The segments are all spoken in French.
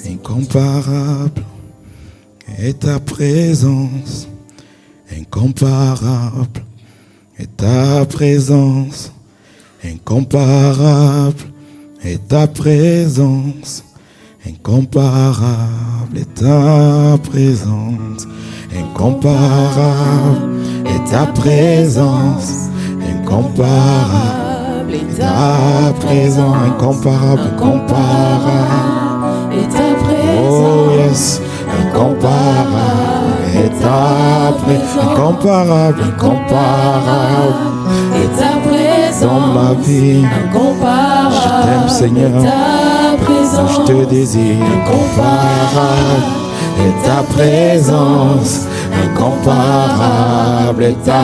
Incomparable est ta présence, incomparable est ta présence, incomparable est ta présence, incomparable est ta présence, incomparable est ta présence, incomparable est ta présence, incomparable, incomparable. Et ta présence, oh yes, incomparable est ta présence, incomparable, incomparable et ta présence dans ma vie, incomparable. je t'aime Seigneur, Ta présence, je te désire, incomparable est ta présence, incomparable est ta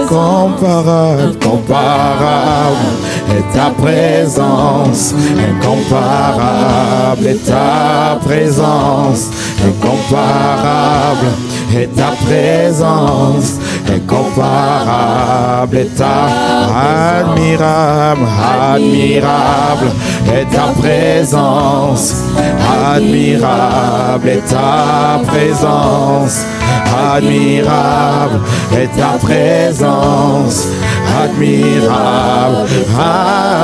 incomparable, comparable est ta présence, incomparable est ta présence, incomparable est ta présence, incomparable est ta admirable, admirable est ta présence, admirable est ta présence, admirable est ta présence, admirable,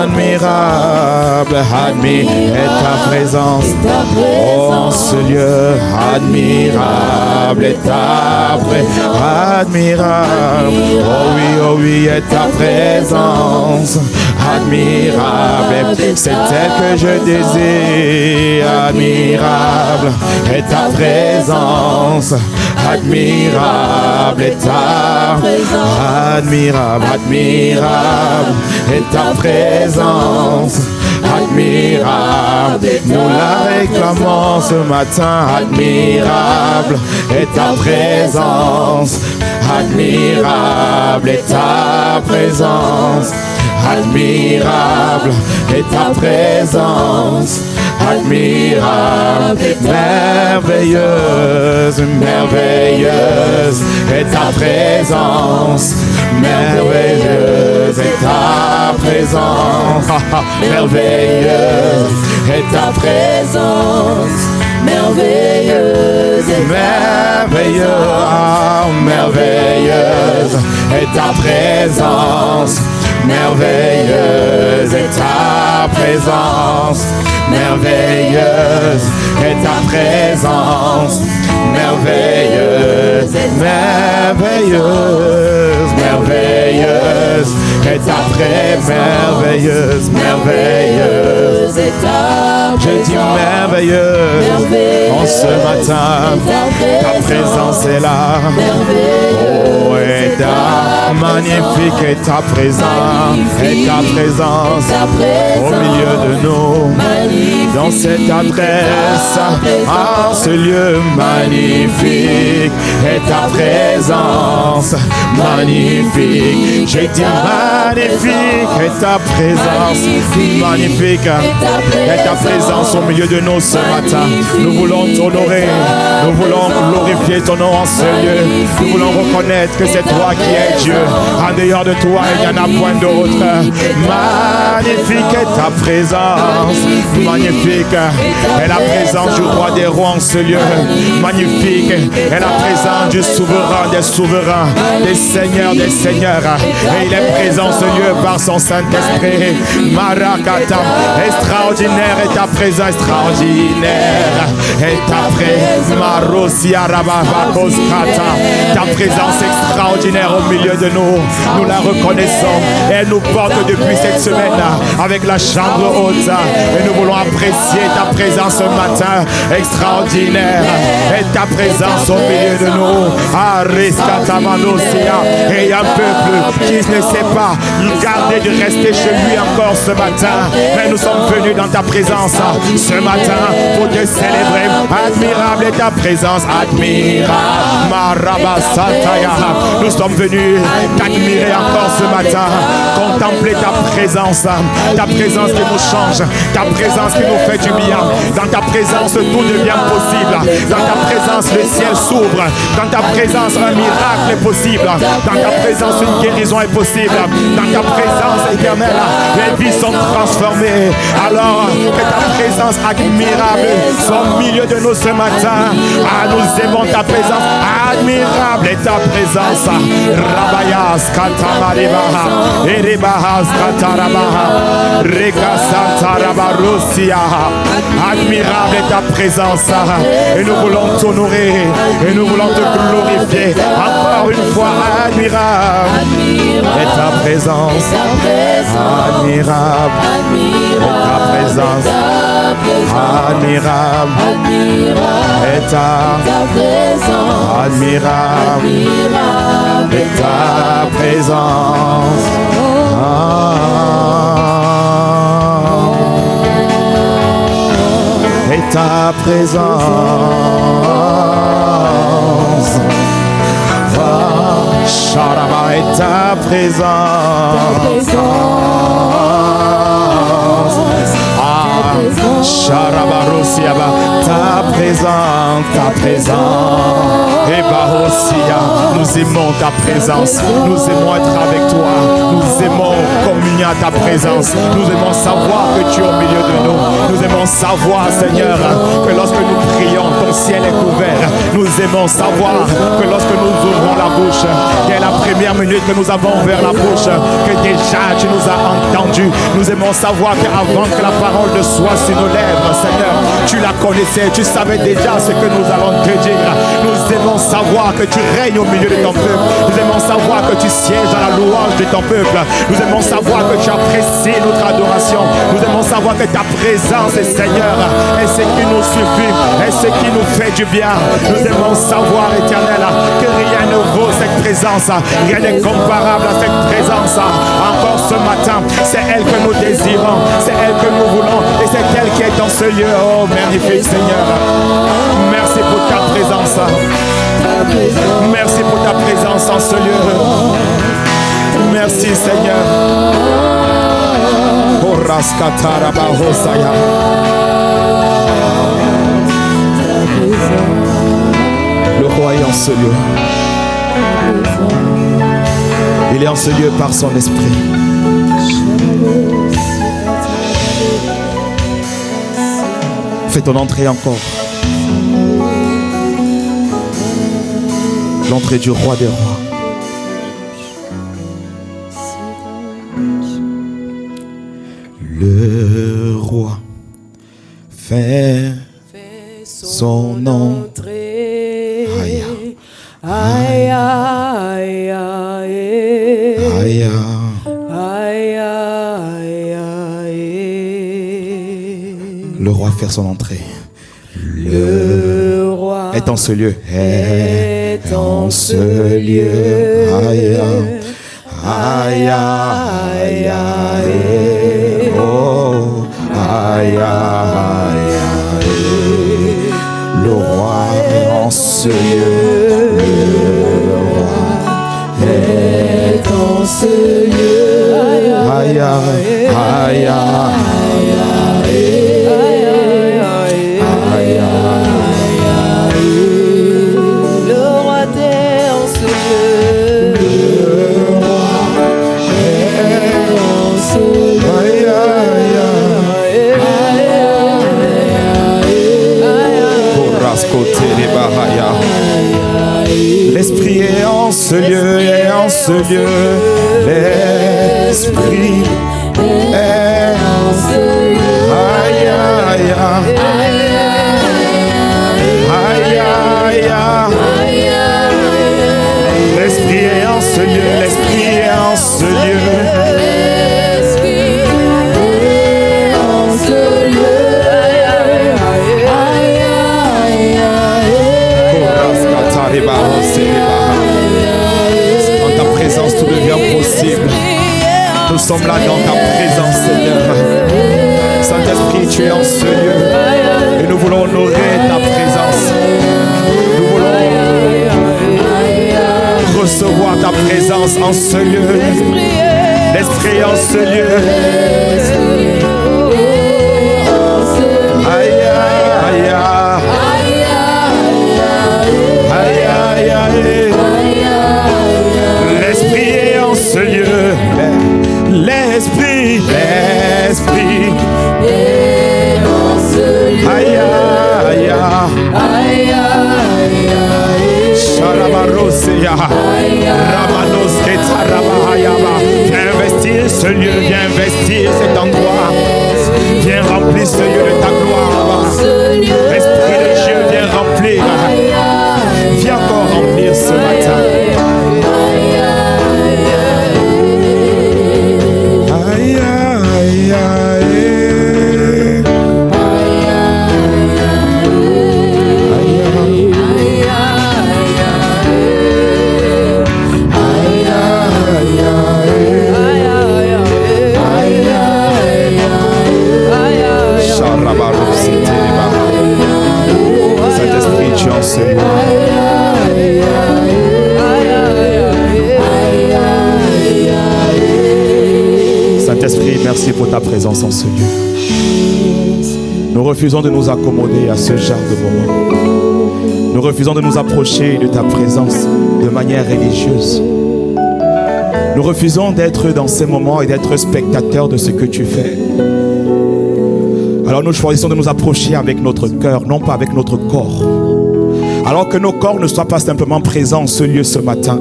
admirable, admirable est ta présence, oh en ce lieu, admirable est ta présence, admirable, oh oui est ta présence, admirable, c'est elle que je désire, admirable est ta présence, admirable est ta présence, admirable, admirable est ta présence, admirable, nous la réclamons ce matin, admirable est ta présence, admirable est ta présence, admirable est ta présence, admirable, merveilleuse, merveilleuse est ta présence, merveilleuse est ta présence, merveilleuse est ta présence, merveilleuse, merveilleuse, merveilleuse est ta présence, merveilleuse est ta présence, merveilleuse est ta présence, merveilleuse, merveilleuse, merveilleuse est ta présence, merveilleuse, merveilleuse est ta présence, je dis merveilleuse, en ce matin, ta présence est là, oh et ta magnifique est ta présence, et ta présence au milieu de nous, dans cette adresse, en ce lieu magnifique, et ta présence magnifique, j'ai dit magnifique, et ta présence magnifique, et ta présence au milieu de nous ce matin, nous voulons t'honorer, nous voulons glorifier ton nom en ce lieu, nous voulons reconnaître que c'est toi qui es Dieu, en dehors de toi il n'y en a point d'autre, magnifique est ta présence, magnifique est la présence du roi des rois en ce lieu, magnifique est la présence du souverain des souverains, des seigneurs, et il est présent en ce lieu par son Saint-Esprit, Marakata, extraordinaire est ta présence, extraordinaire est ta présence, Marosia Rabakoskata, ta présence extraordinaire au milieu de nous, nous la reconnaissons et elle nous porte depuis cette semaine avec la chambre haute et nous voulons apprécier ta présence ce matin extraordinaire et ta présence au milieu de nous, Ariskata Manosia, et un peuple qui ne sait pas garder de rester chez lui encore ce matin, mais nous sommes venus dans ta présence ce matin pour te célébrer, admirable est ta présence, admirable, Marabasataya, nous sommes venus t'admirer encore ce matin, contempler ta présence qui nous change, ta présence présence qui nous fait du bien. Dans ta présence, tout devient possible. Dans ta présence, le ciel s'ouvre. Dans ta présence, un miracle est possible. Dans ta présence, une guérison est possible. Dans ta présence éternelle, les vies sont transformées. Alors que ta présence admirable soit au milieu de nous ce matin. Ah, nous aimons ta présence admirable et ta présence. Rabayas Katamaribaha, Erebahas Katarabaha, Rekasantarabarosia. Admirable est ta présence. Et nous voulons t'honorer. Et nous voulons te glorifier. Encore une fois, admirable est ta présence. Admirable est ta présence. Admirable est ta présence. Admirable est ta présence. Et ta présence. Sharaba est ta présence. Sharabarosiaba, ta présence, ta présence. Et Barosia, nous aimons ta présence. Nous aimons être avec toi. Nous aimons communier à ta présence. Nous aimons savoir que tu es au milieu de nous. Nous aimons savoir, Seigneur, que lorsque nous prions, ton ciel est couvert. Nous aimons savoir que lorsque nous ouvrons la bouche, dès la première minute que nous avons ouvert la bouche, que déjà tu nous as entendus. Nous aimons savoir qu'avant que la parole de soit sur nos lèvres, Seigneur, tu la connaissais, tu savais déjà ce que nous allons te dire. Nous aimons savoir que tu règnes au milieu de ton peuple. Nous aimons savoir que tu sièges dans la louange de ton peuple. Nous aimons savoir que tu apprécies notre adoration. Nous aimons savoir que ta présence est Seigneur, et ce qui nous suffit, et ce qui nous fait du bien. Nous aimons savoir, Éternel, que rien ne vaut cette présence. Rien n'est comparable à cette présence. Encore ce matin, c'est elle que nous désirons, c'est elle que nous voulons, et c'est elle qui est dans ce lieu. Oh, magnifique Seigneur. Merci pour ta présence. Merci pour ta présence en ce lieu. Merci Seigneur. Le roi est en ce lieu. Il est en ce lieu par son esprit. Fais ton entrée encore. L'entrée du roi des rois. Le roi fait son entrée. Aïe, aïe, aïe, aïe, aïe, aïe. Le roi fait son entrée. Le roi est en ce lieu. Est en ce lieu. Aïe, aïe, aïe, aïe. Oh, aïe, aïe, aïe. Le roi est en ce lieu. Le roi est en ce lieu. Aïe, aïe, aïe, aïe. L'esprit est en ce lieu, est en ce lieu. L'esprit est en ce lieu. Aïe, aïe, aïe. Aïe, aïe, aïe. L'esprit est en ce lieu, l'esprit est en ce lieu. En ta présence, tout devient possible. Nous sommes là dans ta présence, Seigneur. Saint-Esprit, tu es en ce lieu. Et nous voulons honorer ta présence. Nous voulons recevoir ta présence en ce lieu. L'Esprit est en ce lieu. Viens investir ce lieu, viens investir cet endroit. Viens remplir ce lieu de ta gloire. Esprit de Dieu, viens remplir. Viens encore remplir ce matin. Aïe, aïe, aïe. Saint-Esprit, tu en sais. Saint-Esprit, merci pour ta présence en ce lieu. Nous refusons de nous accommoder à ce genre de moment. Nous refusons de nous approcher de ta présence de manière religieuse. Nous refusons d'être dans ces moments et d'être spectateurs de ce que tu fais. Alors nous choisissons de nous approcher avec notre cœur, non pas avec notre corps. Alors que nos corps ne soient pas simplement présents en ce lieu ce matin,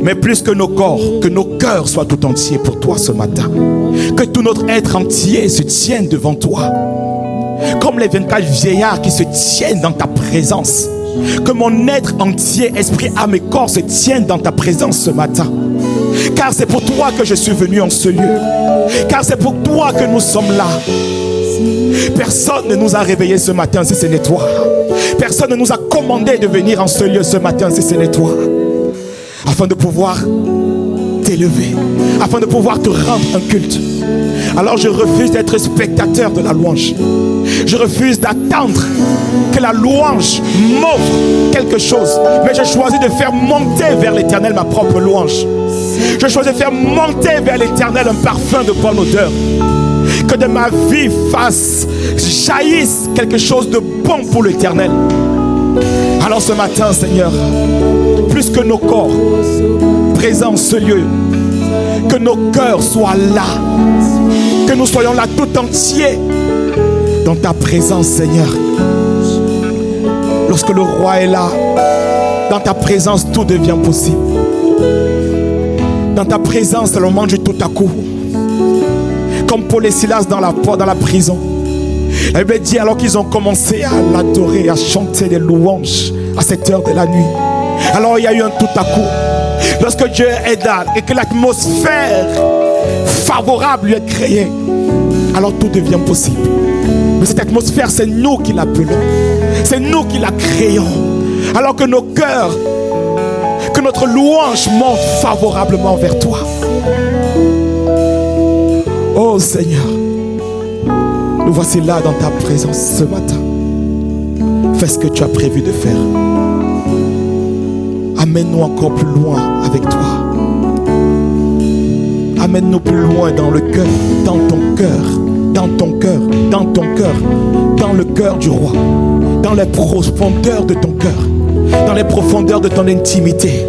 mais plus que nos corps, que nos cœurs soient tout entiers pour toi ce matin. Que tout notre être entier se tienne devant toi. Comme les 24 vieillards qui se tiennent dans ta présence. Que mon être entier, esprit, âme et corps se tiennent dans ta présence ce matin. Car c'est pour toi que je suis venu en ce lieu. Car c'est pour toi que nous sommes là. Personne ne nous a réveillés ce matin si ce n'est toi. Personne ne nous a commandé de venir en ce lieu ce matin si ce n'est toi. Afin de pouvoir t'élever, afin de pouvoir te rendre un culte. Alors je refuse d'être spectateur de la louange. Je refuse d'attendre que la louange m'offre quelque chose. Mais je choisis de faire monter vers l'Éternel ma propre louange. Je choisis de faire monter vers l'Éternel un parfum de bonne odeur. Que de ma vie jaillisse quelque chose de bon pour l'Éternel. Alors ce matin, Seigneur, plus que nos corps présents en ce lieu, que nos cœurs soient là, que nous soyons là tout entiers dans ta présence, Seigneur. Lorsque le roi est là, dans ta présence, tout devient possible. Dans ta présence, c'est le moment du tout à coup. Comme Paul et Silas dans la prison. La Bible dit alors qu'ils ont commencé à l'adorer, à chanter des louanges à cette heure de la nuit. Alors il y a eu un tout à coup. Lorsque Dieu est là et que l'atmosphère favorable lui est créée, alors tout devient possible. Mais cette atmosphère, c'est nous qui l'appelons. C'est nous qui la créons. Alors que nos cœurs, que notre louange monte favorablement vers toi. Oh Seigneur, nous voici là dans ta présence ce matin. Fais ce que tu as prévu de faire. Amène-nous encore plus loin avec toi. Amène-nous plus loin dans le cœur, dans ton cœur, dans ton cœur, dans ton cœur, dans le cœur du roi, dans les profondeurs de ton cœur, dans les profondeurs de ton intimité.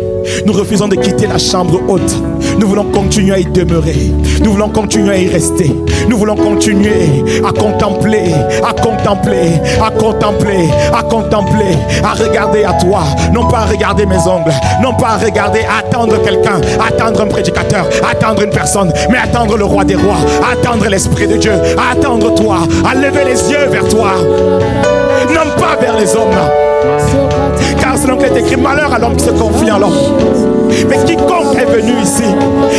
Nous refusons de quitter la chambre haute. Nous voulons continuer à y demeurer. Nous voulons continuer à y rester. Nous voulons continuer à contempler, à contempler, à contempler, à contempler, à regarder à toi. Non pas à regarder mes ongles, non pas à regarder, à attendre quelqu'un, à attendre un prédicateur, à attendre une personne, mais à attendre le roi des rois, à attendre l'Esprit de Dieu, à attendre toi, à lever les yeux vers toi. Non pas vers les hommes. Car selon qu'il est écrit, malheur à l'homme qui se confie en l'homme. Mais quiconque est venu ici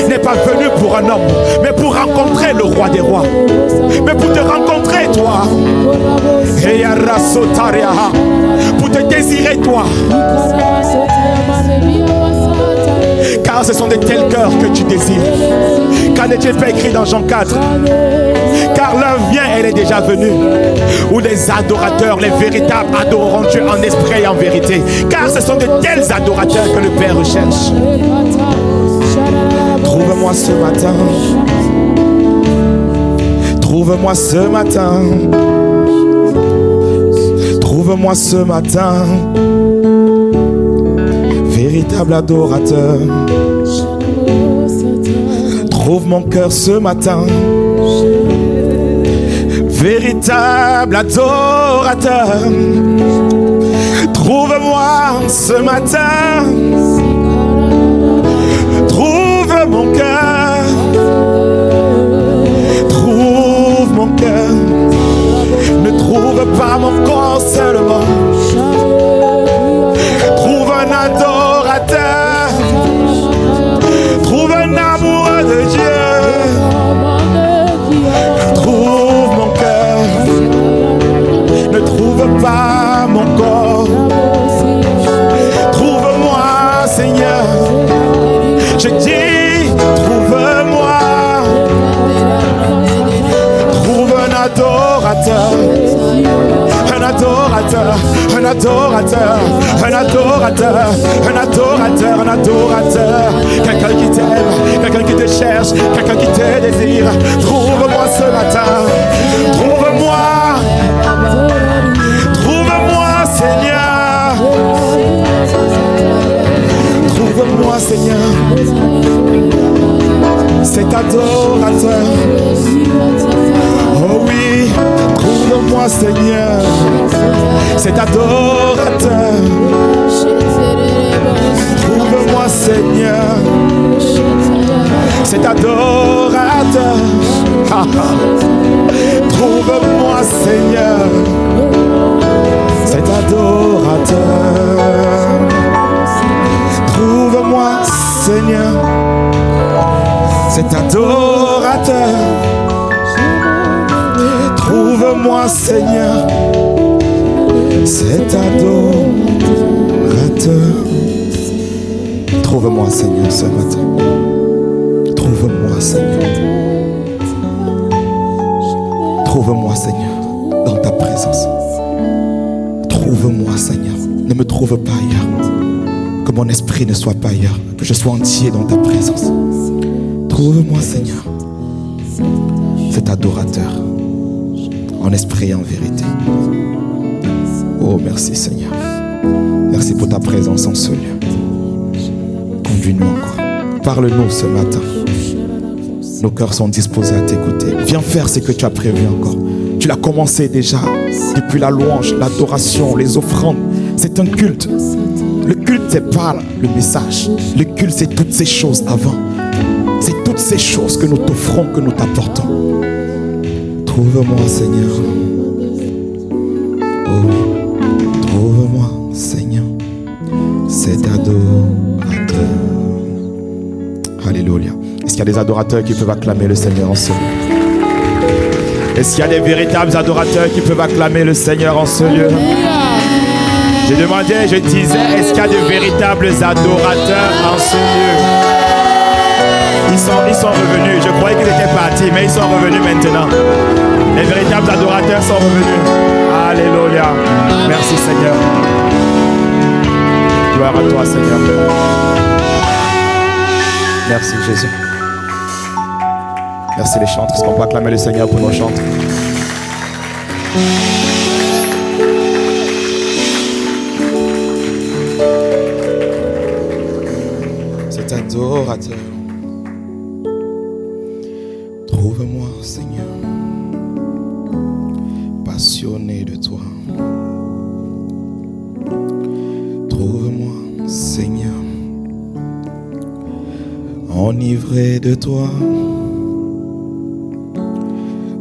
n'est pas venu pour un homme, mais pour rencontrer le roi des rois. Mais pour te rencontrer toi, pour te désirer toi. Car ce sont de tels cœurs que tu désires. Qu'en est-il pas écrit dans Jean 4? Car l'heure vient, elle est déjà venue, où les adorateurs, les véritables, adoreront Dieu en esprit et en vérité. Car ce sont de tels adorateurs que le Père recherche. Trouve-moi ce matin. Trouve-moi ce matin. Trouve-moi ce matin. Véritable adorateur. Trouve mon cœur ce matin. Véritable adorateur. Trouve-moi ce matin. mon cœur. Trouve mon cœur. Ne trouve pas mon corps seulement. Trouve un adorateur. Trouve un amoureux de Dieu. Trouve mon cœur. Ne trouve pas mon corps. Trouve-moi, Seigneur. Je dis, trouve-moi. Trouve un adorateur. Un adorateur, un adorateur, un adorateur, un adorateur, un adorateur. Quelqu'un qui t'aime, quelqu'un qui te cherche, quelqu'un qui te désire. Trouve-moi ce matin. Trouve-moi. Trouve-moi, Seigneur. Trouve-moi, Seigneur. Cet adorateur. Oh oui, trouve-moi, Seigneur. Cet adorateur. Trouve-moi, Seigneur. Cet adorateur. Trouve-moi, Seigneur. Cet adorateur. Trouve-moi, Seigneur. Cet adorateur. Trouve-moi, Seigneur. Cet adorateur. Trouve-moi, Seigneur, ce matin. Trouve-moi, Seigneur. Trouve-moi, Seigneur, dans ta présence. Trouve-moi, Seigneur. Ne me trouve pas ailleurs. Que mon esprit ne soit pas ailleurs. Que je sois entier dans ta présence. Trouve-moi, Seigneur. Cet adorateur. En esprit et en vérité. Oh, merci, Seigneur. Merci pour ta présence en ce lieu. Conduis-nous encore. Parle-nous ce matin. Nos cœurs sont disposés à t'écouter. Viens faire ce que tu as prévu encore. Tu l'as commencé déjà. Depuis la louange, l'adoration, les offrandes. C'est un culte. Le culte, c'est pas le message. Le culte, c'est toutes ces choses avant. C'est toutes ces choses que nous t'offrons, que nous t'apportons. Trouve-moi, Seigneur. Oh oui. Trouve-moi, Seigneur. Cet adorateur. Alléluia. Est-ce qu'il y a des adorateurs qui peuvent acclamer le Seigneur en ce lieu? Est-ce qu'il y a des véritables adorateurs qui peuvent acclamer le Seigneur en ce lieu? J'ai demandé, je disais, est-ce qu'il y a de véritables adorateurs en ce lieu? Ils sont revenus. Je croyais qu'ils étaient partis, mais ils sont revenus maintenant. Les véritables adorateurs sont revenus. Alléluia. Merci, Seigneur. Gloire à toi, Seigneur. Merci, Jésus. Merci les chantres. Est-ce qu'on peut acclamer le Seigneur pour nos chantres? Cet adorateur. Trouve-moi, Seigneur, passionné de toi. Trouve-moi, Seigneur, enivré de toi.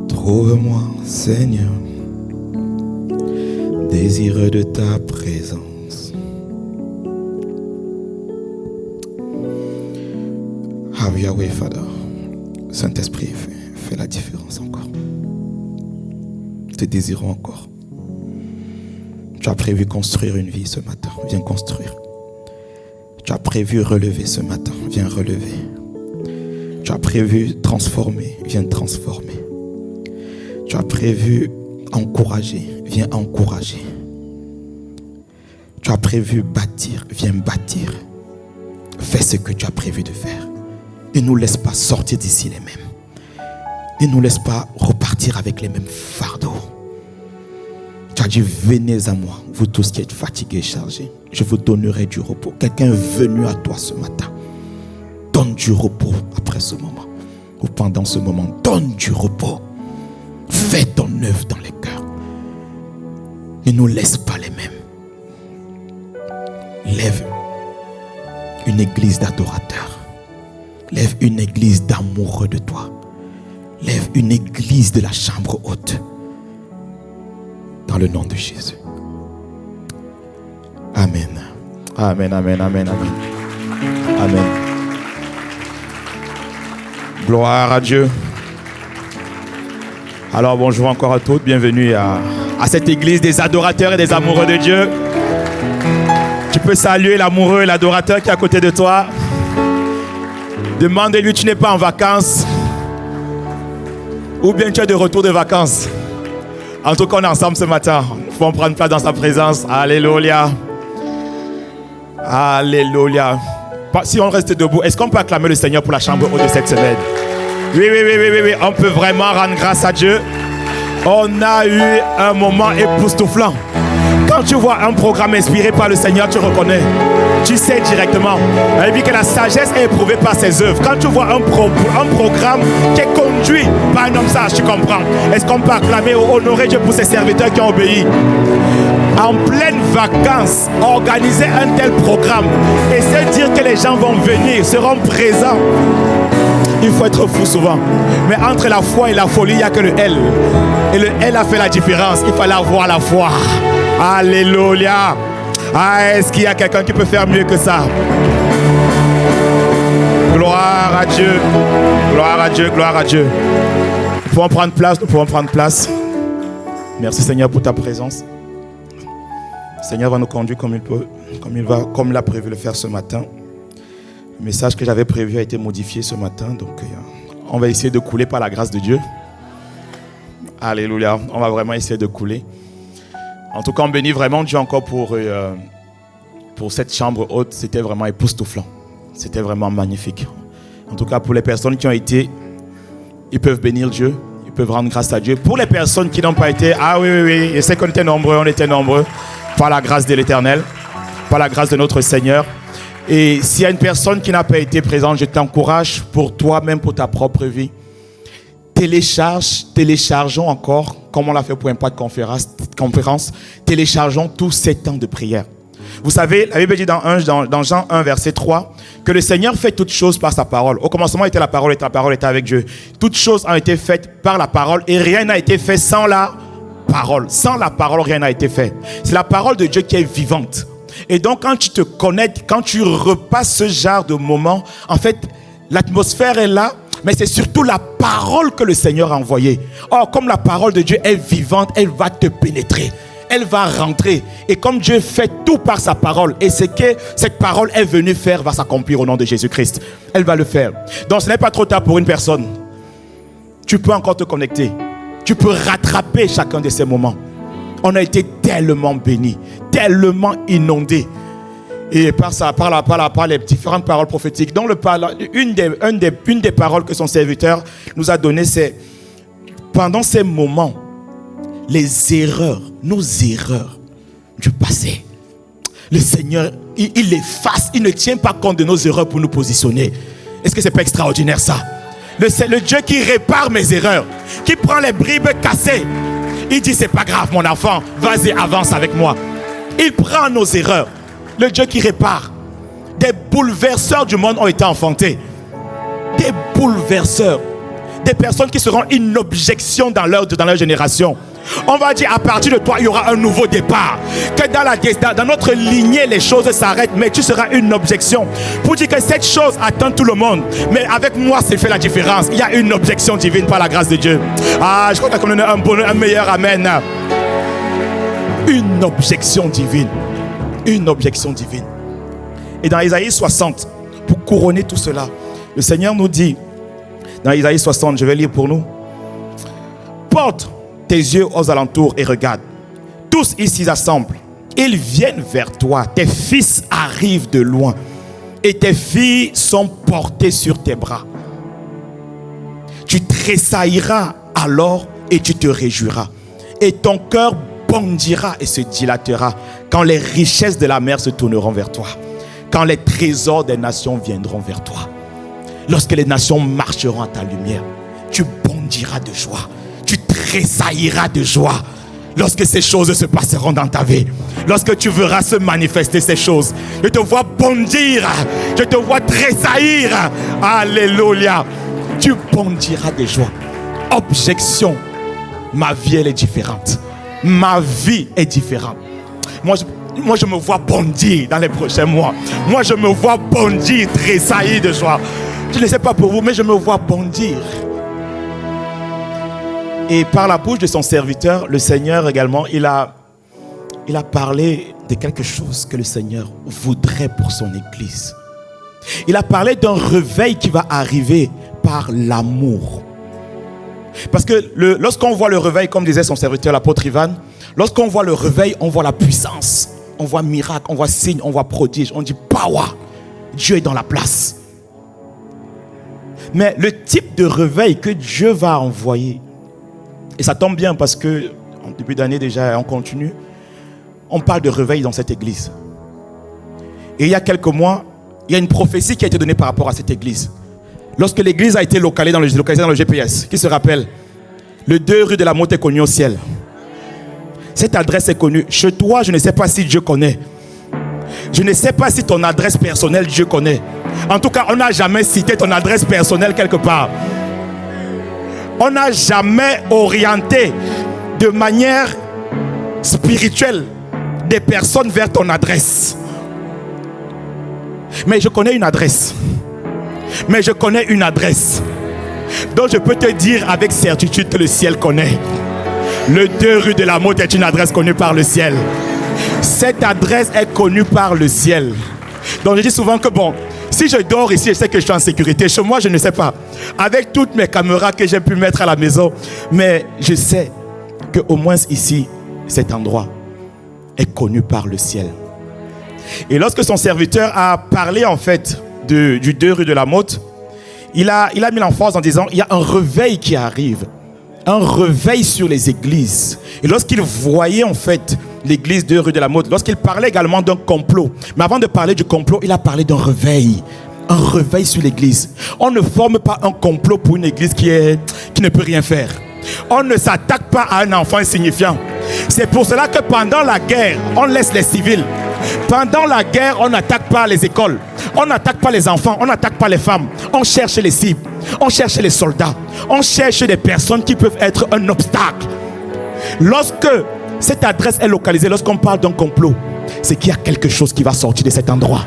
Trouve-moi, Seigneur, désireux de ta présence. Have your way, Father. Saint-Esprit, fais la différence encore. Te désirons encore. Tu as prévu construire une vie ce matin. Viens construire. Tu as prévu relever ce matin. Viens relever. Tu as prévu transformer. Viens transformer. Tu as prévu encourager. Viens encourager. Tu as prévu bâtir. Viens bâtir. Fais ce que tu as prévu de faire. Ne nous laisse pas sortir d'ici les mêmes. Ne nous laisse pas repartir avec les mêmes fardeaux. Tu as dit, venez à moi, vous tous qui êtes fatigués et chargés. Je vous donnerai du repos. Quelqu'un est venu à toi ce matin. Donne du repos après ce moment. Ou pendant ce moment, donne du repos. Fais ton œuvre dans les cœurs. Ne nous laisse pas les mêmes. Lève une église d'adorateurs. Lève une église d'amoureux de toi. Lève une église de la chambre haute. Dans le nom de Jésus. Amen. Amen, amen, amen, amen. Amen. Gloire à Dieu. Alors bonjour encore à tous. Bienvenue à cette église des adorateurs et des amoureux de Dieu. Tu peux saluer l'amoureux et l'adorateur qui est à côté de toi. Demande-lui, tu n'es pas en vacances. Ou bien tu es de retour de vacances. En tout cas, on est ensemble ce matin. Il faut en prendre place dans sa présence. Alléluia. Alléluia. Si on reste debout, est-ce qu'on peut acclamer le Seigneur pour la chambre haute de cette semaine? Oui. On peut vraiment rendre grâce à Dieu. On a eu un moment époustouflant. Quand tu vois un programme inspiré par le Seigneur, tu reconnais. Tu sais directement. Elle dit que la sagesse est éprouvée par ses œuvres. Quand tu vois un programme qui est conduit par un homme sage, tu comprends. Est-ce qu'on peut acclamer ou honorer Dieu pour ses serviteurs qui ont obéi? En pleine vacances, organiser un tel programme et se dire que les gens vont venir, seront présents. Il faut être fou souvent. Mais entre la foi et la folie, il n'y a que le L. Et le L a fait la différence. Il fallait avoir la foi. Alléluia. Ah, est-ce qu'il y a quelqu'un qui peut faire mieux que ça? Gloire à Dieu. Gloire à Dieu, gloire à Dieu. Nous pouvons prendre place, nous pouvons prendre place. Merci Seigneur pour ta présence. Le Seigneur va nous conduire comme il peut, comme il a prévu le faire ce matin. Le message que j'avais prévu a été modifié ce matin, donc on va essayer de couler par la grâce de Dieu. Alléluia, on va vraiment essayer de couler. En tout cas, on bénit vraiment Dieu encore pour cette chambre haute. C'était vraiment époustouflant. C'était vraiment magnifique. En tout cas, pour les personnes qui ont été, ils peuvent bénir Dieu. Ils peuvent rendre grâce à Dieu. Pour les personnes qui n'ont pas été, ah oui. Je sais qu'on était nombreux, par la grâce de l'Éternel, par la grâce de notre Seigneur. Et s'il y a une personne qui n'a pas été présente, je t'encourage pour toi-même, pour ta propre vie. Téléchargeons encore, comme on l'a fait pour Impact Conférence, téléchargeons tous ces temps de prière. Vous savez, la Bible dit dans Jean 1, verset 3, que le Seigneur fait toutes choses par sa parole. Au commencement était la parole et la parole était avec Dieu. Toutes choses ont été faites par la parole et rien n'a été fait sans la parole. Sans la parole, rien n'a été fait. C'est la parole de Dieu qui est vivante. Et donc, quand tu te connectes, quand tu repasses ce genre de moment, en fait, l'atmosphère est là, mais c'est surtout la parole que le Seigneur a envoyée. Or, comme la parole de Dieu est vivante, elle va te pénétrer. Elle va rentrer. Et comme Dieu fait tout par sa parole, et ce que cette parole est venue faire va s'accomplir au nom de Jésus-Christ. Elle va le faire. Donc, ce n'est pas trop tard pour une personne. Tu peux encore te connecter. Tu peux rattraper chacun de ces moments. On a été tellement bénis, tellement inondés. Et par les différentes paroles prophétiques. Donc, une des paroles que son serviteur nous a données, c'est pendant ces moments, nos erreurs du passé. Le Seigneur, il efface, il ne tient pas compte de nos erreurs pour nous positionner. Est-ce que ce n'est pas extraordinaire ça? Le Dieu qui répare mes erreurs, qui prend les bribes cassées. Il dit, c'est pas grave mon enfant, vas-y, avance avec moi. Il prend nos erreurs. Le Dieu qui répare. Des bouleverseurs du monde ont été enfantés. Des bouleverseurs. Des personnes qui seront une objection dans leur génération. On va dire, à partir de toi, il y aura un nouveau départ. Que dans notre lignée, les choses s'arrêtent, mais tu seras une objection. Pour dire que cette chose atteint tout le monde. Mais avec moi, c'est fait la différence. Il y a une objection divine par la grâce de Dieu. Ah, je crois qu'on a un meilleur amen. Une objection divine. Une objection divine. Et dans Isaïe 60, pour couronner tout cela, le Seigneur nous dit, dans Isaïe 60, je vais lire pour nous. Porte tes yeux aux alentours et regarde. Tous ici s'assemblent. Ils viennent vers toi. Tes fils arrivent de loin. Et tes filles sont portées sur tes bras. Tu tressailleras alors et tu te réjouiras. Et ton cœur bondira et se dilatera quand les richesses de la mer se tourneront vers toi. Quand les trésors des nations viendront vers toi. Lorsque les nations marcheront à ta lumière, tu bondiras de joie. Tu tressailliras de joie. lorsque ces choses se passeront dans ta vie, lorsque tu verras se manifester ces choses, je te vois bondir, je te vois tressaillir. Alléluia. Tu bondiras de joie. Objection. Ma vie, elle est différente. Ma vie est différente. Moi, je me vois bondir dans les prochains mois. Moi, je me vois bondir, tressaillir de joie. Je ne sais pas pour vous, mais je me vois bondir. Et par la bouche de son serviteur, le Seigneur également, il a parlé de quelque chose que le Seigneur voudrait pour son Église. Il a parlé d'un réveil qui va arriver par l'amour. Parce que lorsqu'on voit le réveil, comme disait son serviteur, l'apôtre Ivan, lorsqu'on voit le réveil, on voit la puissance, on voit miracle, on voit signe, on voit prodige, on dit power, Dieu est dans la place. Mais le type de réveil que Dieu va envoyer, et ça tombe bien parce que en début d'année déjà, on continue, on parle de réveil dans cette église. Et il y a quelques mois, il y a une prophétie qui a été donnée par rapport à cette église. Lorsque l'église a été localisée dans le GPS, qui se rappelle, le 2 rue de la Motte est connu au ciel. Cette adresse est connue. Chez toi, je ne sais pas si Dieu connaît. Je ne sais pas si ton adresse personnelle, Dieu connaît. En tout cas, on n'a jamais cité ton adresse personnelle quelque part. On n'a jamais orienté de manière spirituelle des personnes vers ton adresse. Mais je connais une adresse. Mais je connais une adresse. Donc je peux te dire avec certitude que le ciel connaît. Le 2 rue de la Motte est une adresse connue par le ciel. Cette adresse est connue par le ciel. Donc je dis souvent que bon, si je dors ici, je sais que je suis en sécurité. Chez moi, je ne sais pas. Avec toutes mes caméras que j'ai pu mettre à la maison. Mais je sais qu'au moins ici, cet endroit est connu par le ciel. Et lorsque son serviteur a parlé en fait du 2 rue de la Motte, il a mis l'emphase en disant il y a un réveil qui arrive. Un réveil sur les églises. Et lorsqu'il voyait en fait l'église 2 rue de la Motte, lorsqu'il parlait également d'un complot, mais avant de parler du complot, il a parlé d'un réveil. Un réveil sur l'église. On ne forme pas un complot pour une église qui ne peut rien faire. On ne s'attaque pas à un enfant insignifiant. C'est pour cela que pendant la guerre, on laisse les civils. Pendant la guerre, on n'attaque pas les écoles. On n'attaque pas les enfants, on n'attaque pas les femmes. On cherche les cibles, on cherche les soldats. On cherche des personnes qui peuvent être un obstacle. Lorsque cette adresse est localisée, lorsqu'on parle d'un complot, c'est qu'il y a quelque chose qui va sortir de cet endroit.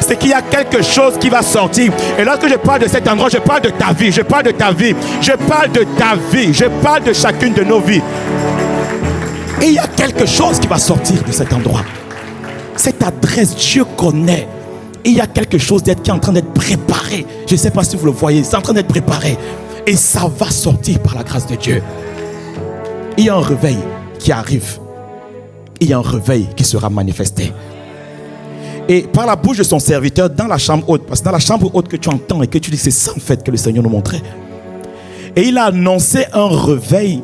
C'est qu'il y a quelque chose qui va sortir. Et lorsque je parle de cet endroit, je parle de ta vie, je parle de ta vie, je parle de ta vie, je parle de chacune de nos vies. Et il y a quelque chose qui va sortir de cet endroit. Cette adresse, Dieu connaît. Et il y a quelque chose qui est en train d'être préparé. Je ne sais pas si vous le voyez, c'est en train d'être préparé. Et ça va sortir par la grâce de Dieu. Il y a un réveil qui arrive. Il y a un réveil qui sera manifesté. Et par la bouche de son serviteur dans la chambre haute, parce que dans la chambre haute que tu entends et que tu dis c'est ça en fait que le Seigneur nous montrait. Et il a annoncé un réveil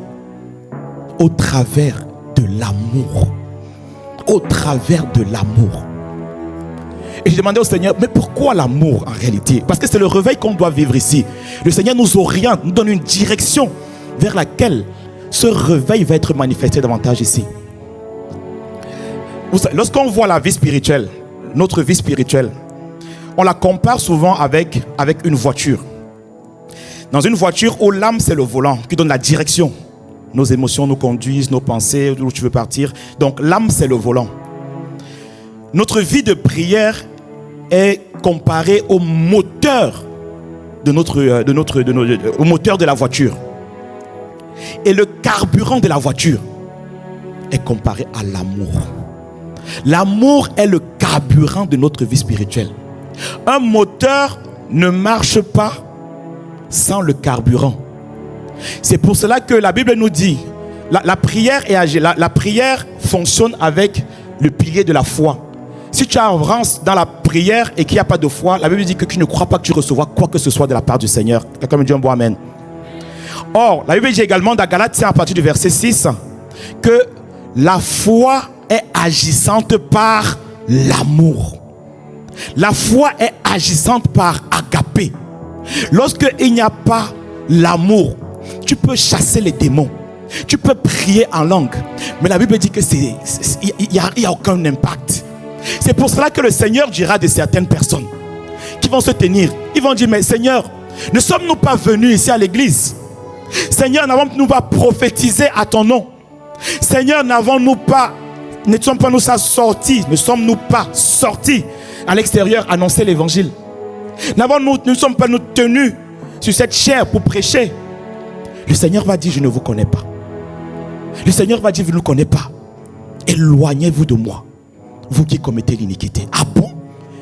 au travers de l'amour. Au travers de l'amour. Et j'ai demandé au Seigneur, mais pourquoi l'amour en réalité? Parce que c'est le réveil qu'on doit vivre ici. Le Seigneur nous oriente, nous donne une direction vers laquelle ce réveil va être manifesté davantage ici. Lorsqu'on voit la vie spirituelle, notre vie spirituelle, on la compare souvent avec une voiture. Dans une voiture où l'âme c'est le volant qui donne la direction. Nos émotions nous conduisent, nos pensées, où tu veux partir. Donc l'âme c'est le volant. Notre vie de prière est comparée au moteur au moteur de la voiture. Et le carburant de la voiture est comparé à l'amour. L'amour est le carburant de notre vie spirituelle. Un moteur ne marche pas sans le carburant. C'est pour cela que la Bible nous dit, la prière est âgée. La prière fonctionne avec le pilier de la foi. Si tu avances dans la prière et qu'il n'y a pas de foi, la Bible dit que tu ne crois pas que tu recevras quoi que ce soit de la part du Seigneur. Quelqu'un me dit un bon amen. Or, la Bible dit également dans Galates 5 à partir du verset 6 que la foi est agissante par l'amour. La foi est agissante par agapé. Lorsqu'il n'y a pas l'amour, tu peux chasser les démons. Tu peux prier en langue. Mais la Bible dit que il n'y a aucun impact. C'est pour cela que le Seigneur dira de certaines personnes qui vont se tenir. Ils vont dire, mais Seigneur, ne sommes-nous pas venus ici à l'église? Seigneur, n'avons-nous pas prophétisé à ton nom? Seigneur, ne sommes-nous pas sortis à l'extérieur annoncer l'évangile? Ne sommes pas nous tenus sur cette chair pour prêcher? Le Seigneur va dire, je ne vous connais pas. Le Seigneur va dire, vous ne nous connaissez pas. Éloignez-vous de moi, vous qui commettez l'iniquité. Ah bon?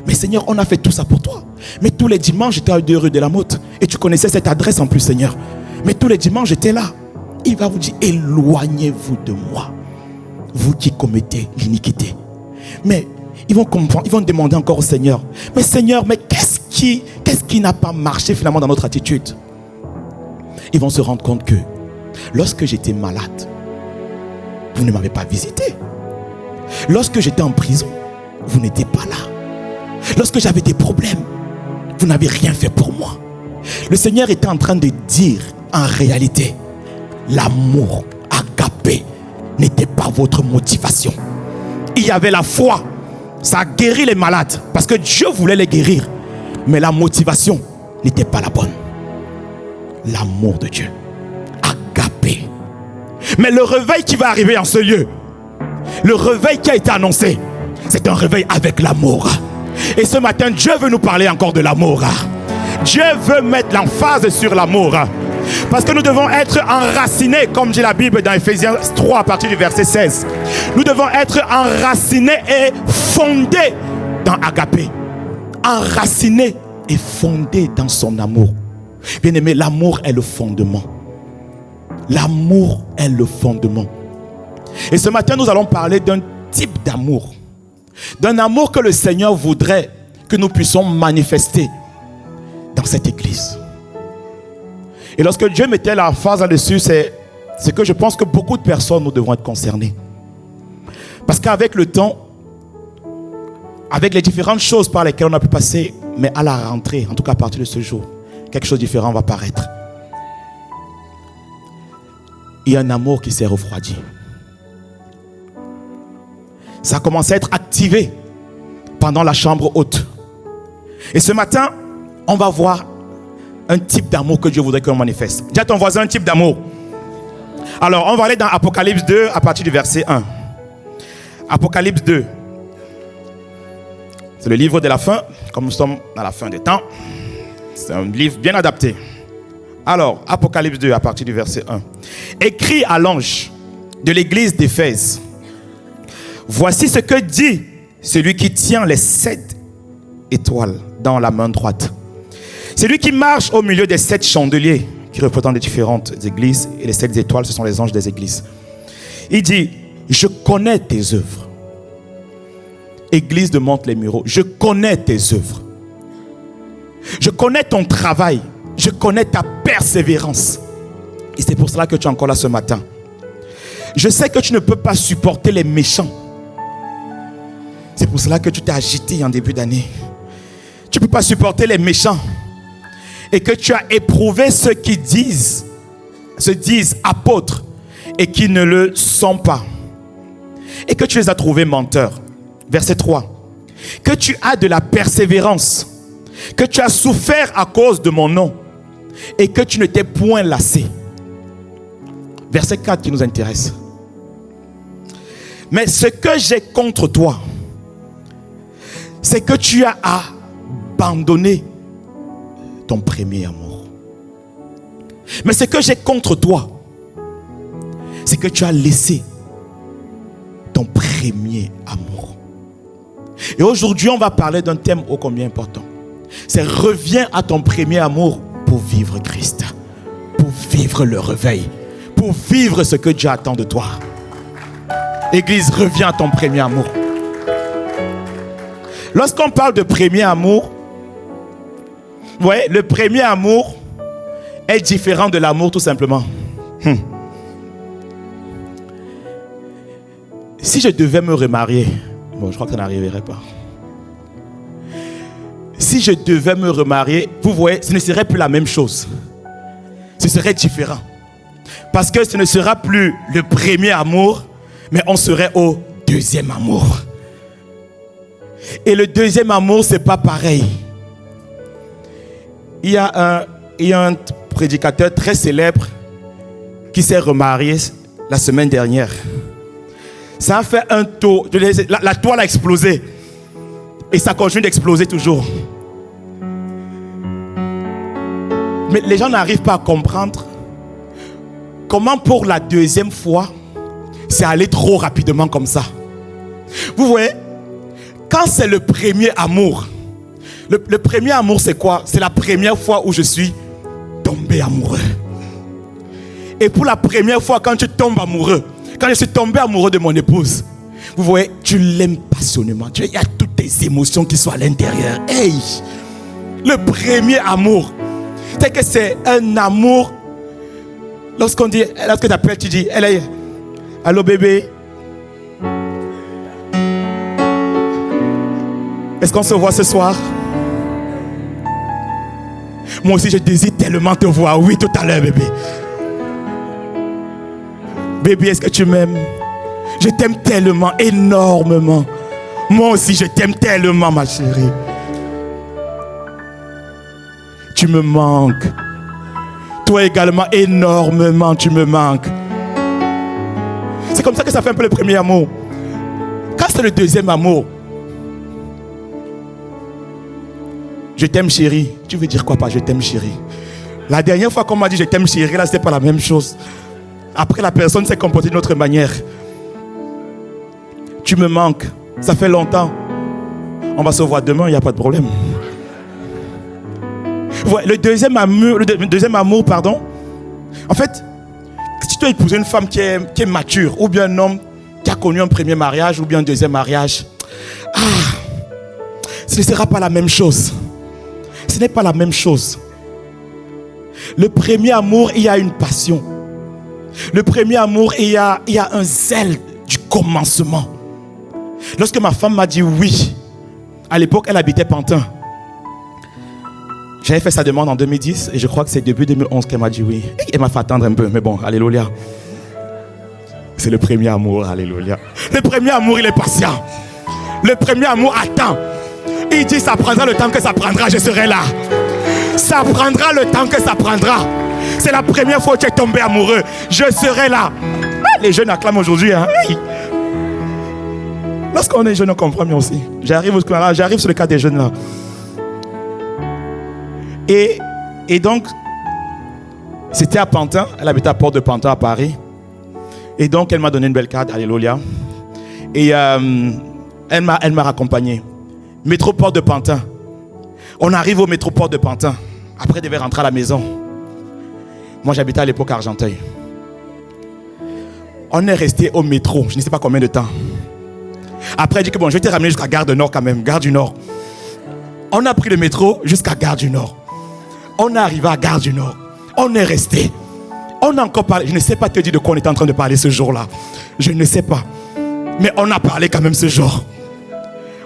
Mais Seigneur, on a fait tout ça pour toi. Mais tous les dimanches, j'étais à 2 rue de la Motte. Et tu connaissais cette adresse en plus, Seigneur. Mais tous les dimanches, j'étais là. Il va vous dire, éloignez-vous de moi, vous qui commettez l'iniquité. Mais ils vont comprendre, ils vont demander encore au Seigneur, mais Seigneur, mais qu'est-ce qui n'a pas marché finalement dans notre attitude? Ils vont se rendre compte que lorsque j'étais malade, vous ne m'avez pas visité. Lorsque j'étais en prison, vous n'étiez pas là. Lorsque j'avais des problèmes, vous n'avez rien fait pour moi. Le Seigneur était en train de dire, en réalité, l'amour agapé n'était pas votre motivation. Il y avait la foi, ça a guéri les malades parce que Dieu voulait les guérir, mais la motivation n'était pas la bonne. L'amour de Dieu, agapé. Mais le réveil qui va arriver en ce lieu, le réveil qui a été annoncé, c'est un réveil avec l'amour. Et ce matin, Dieu veut nous parler encore de l'amour. Dieu veut mettre l'emphase sur l'amour. Parce que nous devons être enracinés, comme dit la Bible dans Ephésiens 3 à partir du verset 16. Nous devons être enracinés et fondés dans Agapé. Enracinés et fondés dans son amour. Bien aimé, l'amour est le fondement. L'amour est le fondement. Et ce matin, nous allons parler d'un type d'amour. D'un amour que le Seigneur voudrait que nous puissions manifester dans cette église. Et lorsque Dieu mettait la phase là-dessus, c'est que je pense que beaucoup de personnes nous devront être concernées. Parce qu'avec le temps, avec les différentes choses par lesquelles on a pu passer, mais à la rentrée, en tout cas à partir de ce jour, quelque chose de différent va paraître. Il y a un amour qui s'est refroidi. Ça a commencé à être activé pendant la chambre haute. Et ce matin, on va voir un type d'amour que Dieu voudrait qu'on manifeste. Dis à ton voisin un type d'amour. Alors, on va aller dans Apocalypse 2 à partir du verset 1. Apocalypse 2. C'est le livre de la fin, comme nous sommes dans la fin des temps. C'est un livre bien adapté. Alors, Apocalypse 2 à partir du verset 1. Écrit à l'ange de l'église d'Éphèse. Voici ce que dit celui qui tient les 7 étoiles dans la main droite. C'est lui qui marche au milieu des 7 chandeliers qui représentent les différentes églises. Et les 7 étoiles, ce sont les anges des églises. Il dit, je connais tes œuvres. Église de Monte-les-Mureaux, je connais tes œuvres. Je connais ton travail. Je connais ta persévérance. Et c'est pour cela que tu es encore là ce matin. Je sais que tu ne peux pas supporter les méchants. C'est pour cela que tu t'es agité en début d'année. Tu ne peux pas supporter les méchants. Et que tu as éprouvé ceux qui se disent apôtres et qui ne le sont pas. Et que tu les as trouvés menteurs. Verset 3. Que tu as de la persévérance. Que tu as souffert à cause de mon nom. Et que tu ne t'es point lassé. Verset 4 qui nous intéresse. Mais ce que j'ai contre toi, c'est que tu as abandonné ton premier amour. Mais ce que j'ai contre toi, c'est que tu as laissé ton premier amour. Et aujourd'hui, on va parler d'un thème ô combien important. C'est reviens à ton premier amour pour vivre Christ, pour vivre le réveil, pour vivre ce que Dieu attend de toi. Église, reviens à ton premier amour. Lorsqu'on parle de premier amour, vous voyez, le premier amour est différent de l'amour tout simplement. Si je devais me remarier, bon, je crois que ça n'arriverait pas. Si je devais me remarier, vous voyez, ce ne serait plus la même chose. Ce serait différent. Parce que ce ne sera plus le premier amour, mais on serait au deuxième amour. Et le deuxième amour, c'est pas pareil. Il y a un prédicateur très célèbre qui s'est remarié la semaine dernière. Ça a fait un tour. La toile a explosé. Et ça continue d'exploser toujours. Mais les gens n'arrivent pas à comprendre comment pour la deuxième fois, c'est allé trop rapidement comme ça. Vous voyez, quand c'est le premier amour, le premier amour c'est quoi? C'est la première fois où je suis tombé amoureux. Et pour la première fois quand tu tombes amoureux, quand je suis tombé amoureux de mon épouse, vous voyez, tu l'aimes passionnément. Il y a toutes tes émotions qui sont à l'intérieur. Hey! Le premier amour. C'est que c'est un amour. Lorsque tu appelles, tu dis, allô bébé. Est-ce qu'on se voit ce soir? Moi aussi, je désire tellement te voir. Oui, tout à l'heure, bébé. Bébé, est-ce que tu m'aimes? Je t'aime tellement, énormément. Moi aussi, je t'aime tellement, ma chérie. Tu me manques. Toi également, énormément, tu me manques. C'est comme ça que ça fait un peu le premier amour. Quand c'est le deuxième amour, je t'aime chérie. Tu veux dire quoi par je t'aime chérie? La dernière fois qu'on m'a dit je t'aime chérie, là c'était pas la même chose. Après la personne s'est comportée d'une autre manière. Tu me manques. Ça fait longtemps. On va se voir demain, il n'y a pas de problème. Ouais, le deuxième amour, pardon. En fait, si tu dois épouser une femme qui est mature, ou bien un homme qui a connu un premier mariage, ou bien un deuxième mariage, ce ne sera pas la même chose. Ce n'est pas la même chose. Le premier amour, il y a une passion. Le premier amour, il y a un zèle du commencement. Lorsque ma femme m'a dit oui, à l'époque, elle habitait Pantin. J'avais fait sa demande en 2010 et je crois que c'est début 2011 qu'elle m'a dit oui. Elle m'a fait attendre un peu, mais bon, alléluia. C'est le premier amour, alléluia. Le premier amour, il est patient. Le premier amour attend. Il dit, ça prendra le temps que ça prendra, je serai là. Ça prendra le temps que ça prendra. C'est la première fois que tu es tombé amoureux. Je serai là. Les jeunes acclament aujourd'hui. Hein? Lorsqu'on est jeune, on comprend mieux aussi. J'arrive sur le cas des jeunes là. Et donc, c'était à Pantin. Elle habitait à Porte de Pantin à Paris. Et donc, elle m'a donné une belle carte, alléluia. Et elle m'a raccompagné. Métro Porte de Pantin. On arrive au métro Porte de Pantin. Après, elle devait rentrer à la maison. Moi, j'habitais à l'époque à Argenteuil. On est resté au métro, je ne sais pas combien de temps. Après, elle dit que bon, je vais te ramener jusqu'à Gare du Nord quand même, Gare du Nord. On a pris le métro jusqu'à Gare du Nord. On est arrivé à Gare du Nord. On est resté. On a encore parlé. Je ne sais pas te dire de quoi on était en train de parler ce jour-là. Je ne sais pas. Mais on a parlé quand même ce jour.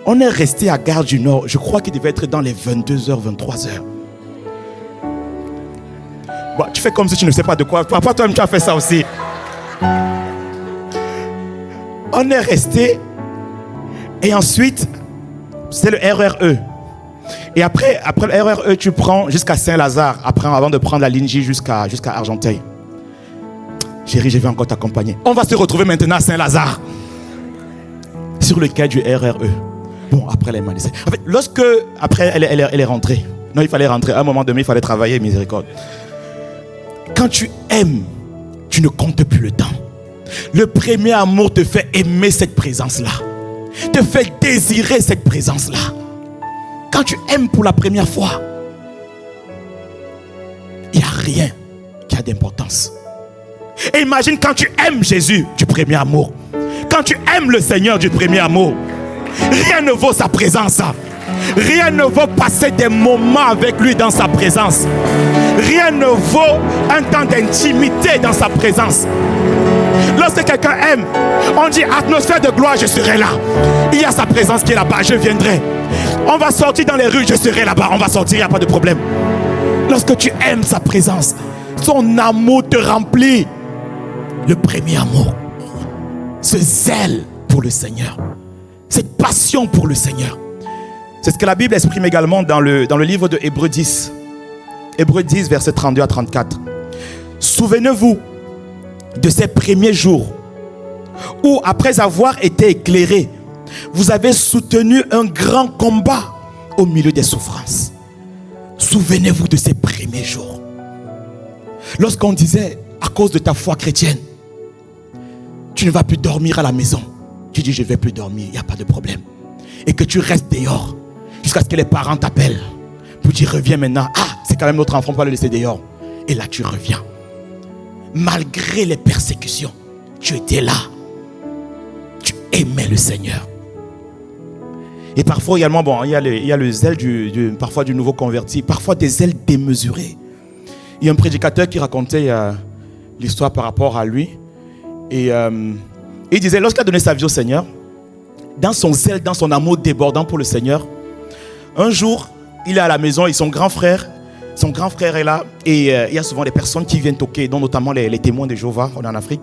On est resté à Gare du Nord. Je crois qu'il devait être dans les 22h, 23h. Bon, tu fais comme si tu ne sais pas de quoi. Parfois, toi-même, tu as fait ça aussi. On est resté. Et ensuite, c'est le RRE. Et après le RRE, tu prends jusqu'à Saint-Lazare. Après, avant de prendre la ligne J jusqu'à Argenteuil. Chérie, je vais encore t'accompagner. On va se retrouver maintenant à Saint-Lazare. Sur le quai du RRE. Bon, après, elle m'a laissé. En fait, après, elle est rentrée. Non, il fallait rentrer. À un moment donné, il fallait travailler, miséricorde. Quand tu aimes, tu ne comptes plus le temps. Le premier amour te fait aimer cette présence-là. Te fait désirer cette présence-là. Quand tu aimes pour la première fois, il n'y a rien qui a d'importance. Et imagine quand tu aimes Jésus du premier amour. Quand tu aimes le Seigneur du premier amour. Rien ne vaut sa présence. Rien ne vaut passer des moments avec lui dans sa présence. Rien ne vaut un temps d'intimité dans sa présence. Lorsque quelqu'un aime, on dit atmosphère de gloire, je serai là. Il y a sa présence qui est là-bas, je viendrai. On va sortir dans les rues, je serai là-bas, on va sortir, il n'y a pas de problème. Lorsque tu aimes sa présence, son amour te remplit. Le premier amour. ce zèle pour le Seigneur, cette passion pour le Seigneur. C'est ce que la Bible exprime également dans le livre de Hébreux 10. Hébreux 10, versets 32 à 34. Souvenez-vous de ces premiers jours où, après avoir été éclairés, vous avez soutenu un grand combat au milieu des souffrances. Souvenez-vous de ces premiers jours. Lorsqu'on disait, à cause de ta foi chrétienne, tu ne vas plus dormir à la maison. Tu dis, je ne vais plus dormir, il n'y a pas de problème. Et que tu restes dehors jusqu'à ce que les parents t'appellent pour dire, reviens maintenant. Ah, c'est quand même notre enfant, on va le laisser dehors. Et là, tu reviens. Malgré les persécutions, tu étais là. Tu aimais le Seigneur. Et parfois également, bon, il y a le zèle parfois du nouveau converti, parfois des zèles démesurés. Il y a un prédicateur qui racontait l'histoire par rapport à lui. Et il disait, lorsqu'il a donné sa vie au Seigneur, dans son zèle, dans son amour débordant pour le Seigneur, un jour, il est à la maison et son grand frère est là. Et il y a souvent des personnes qui viennent toquer, dont notamment les témoins de Jéhovah, on est en Afrique.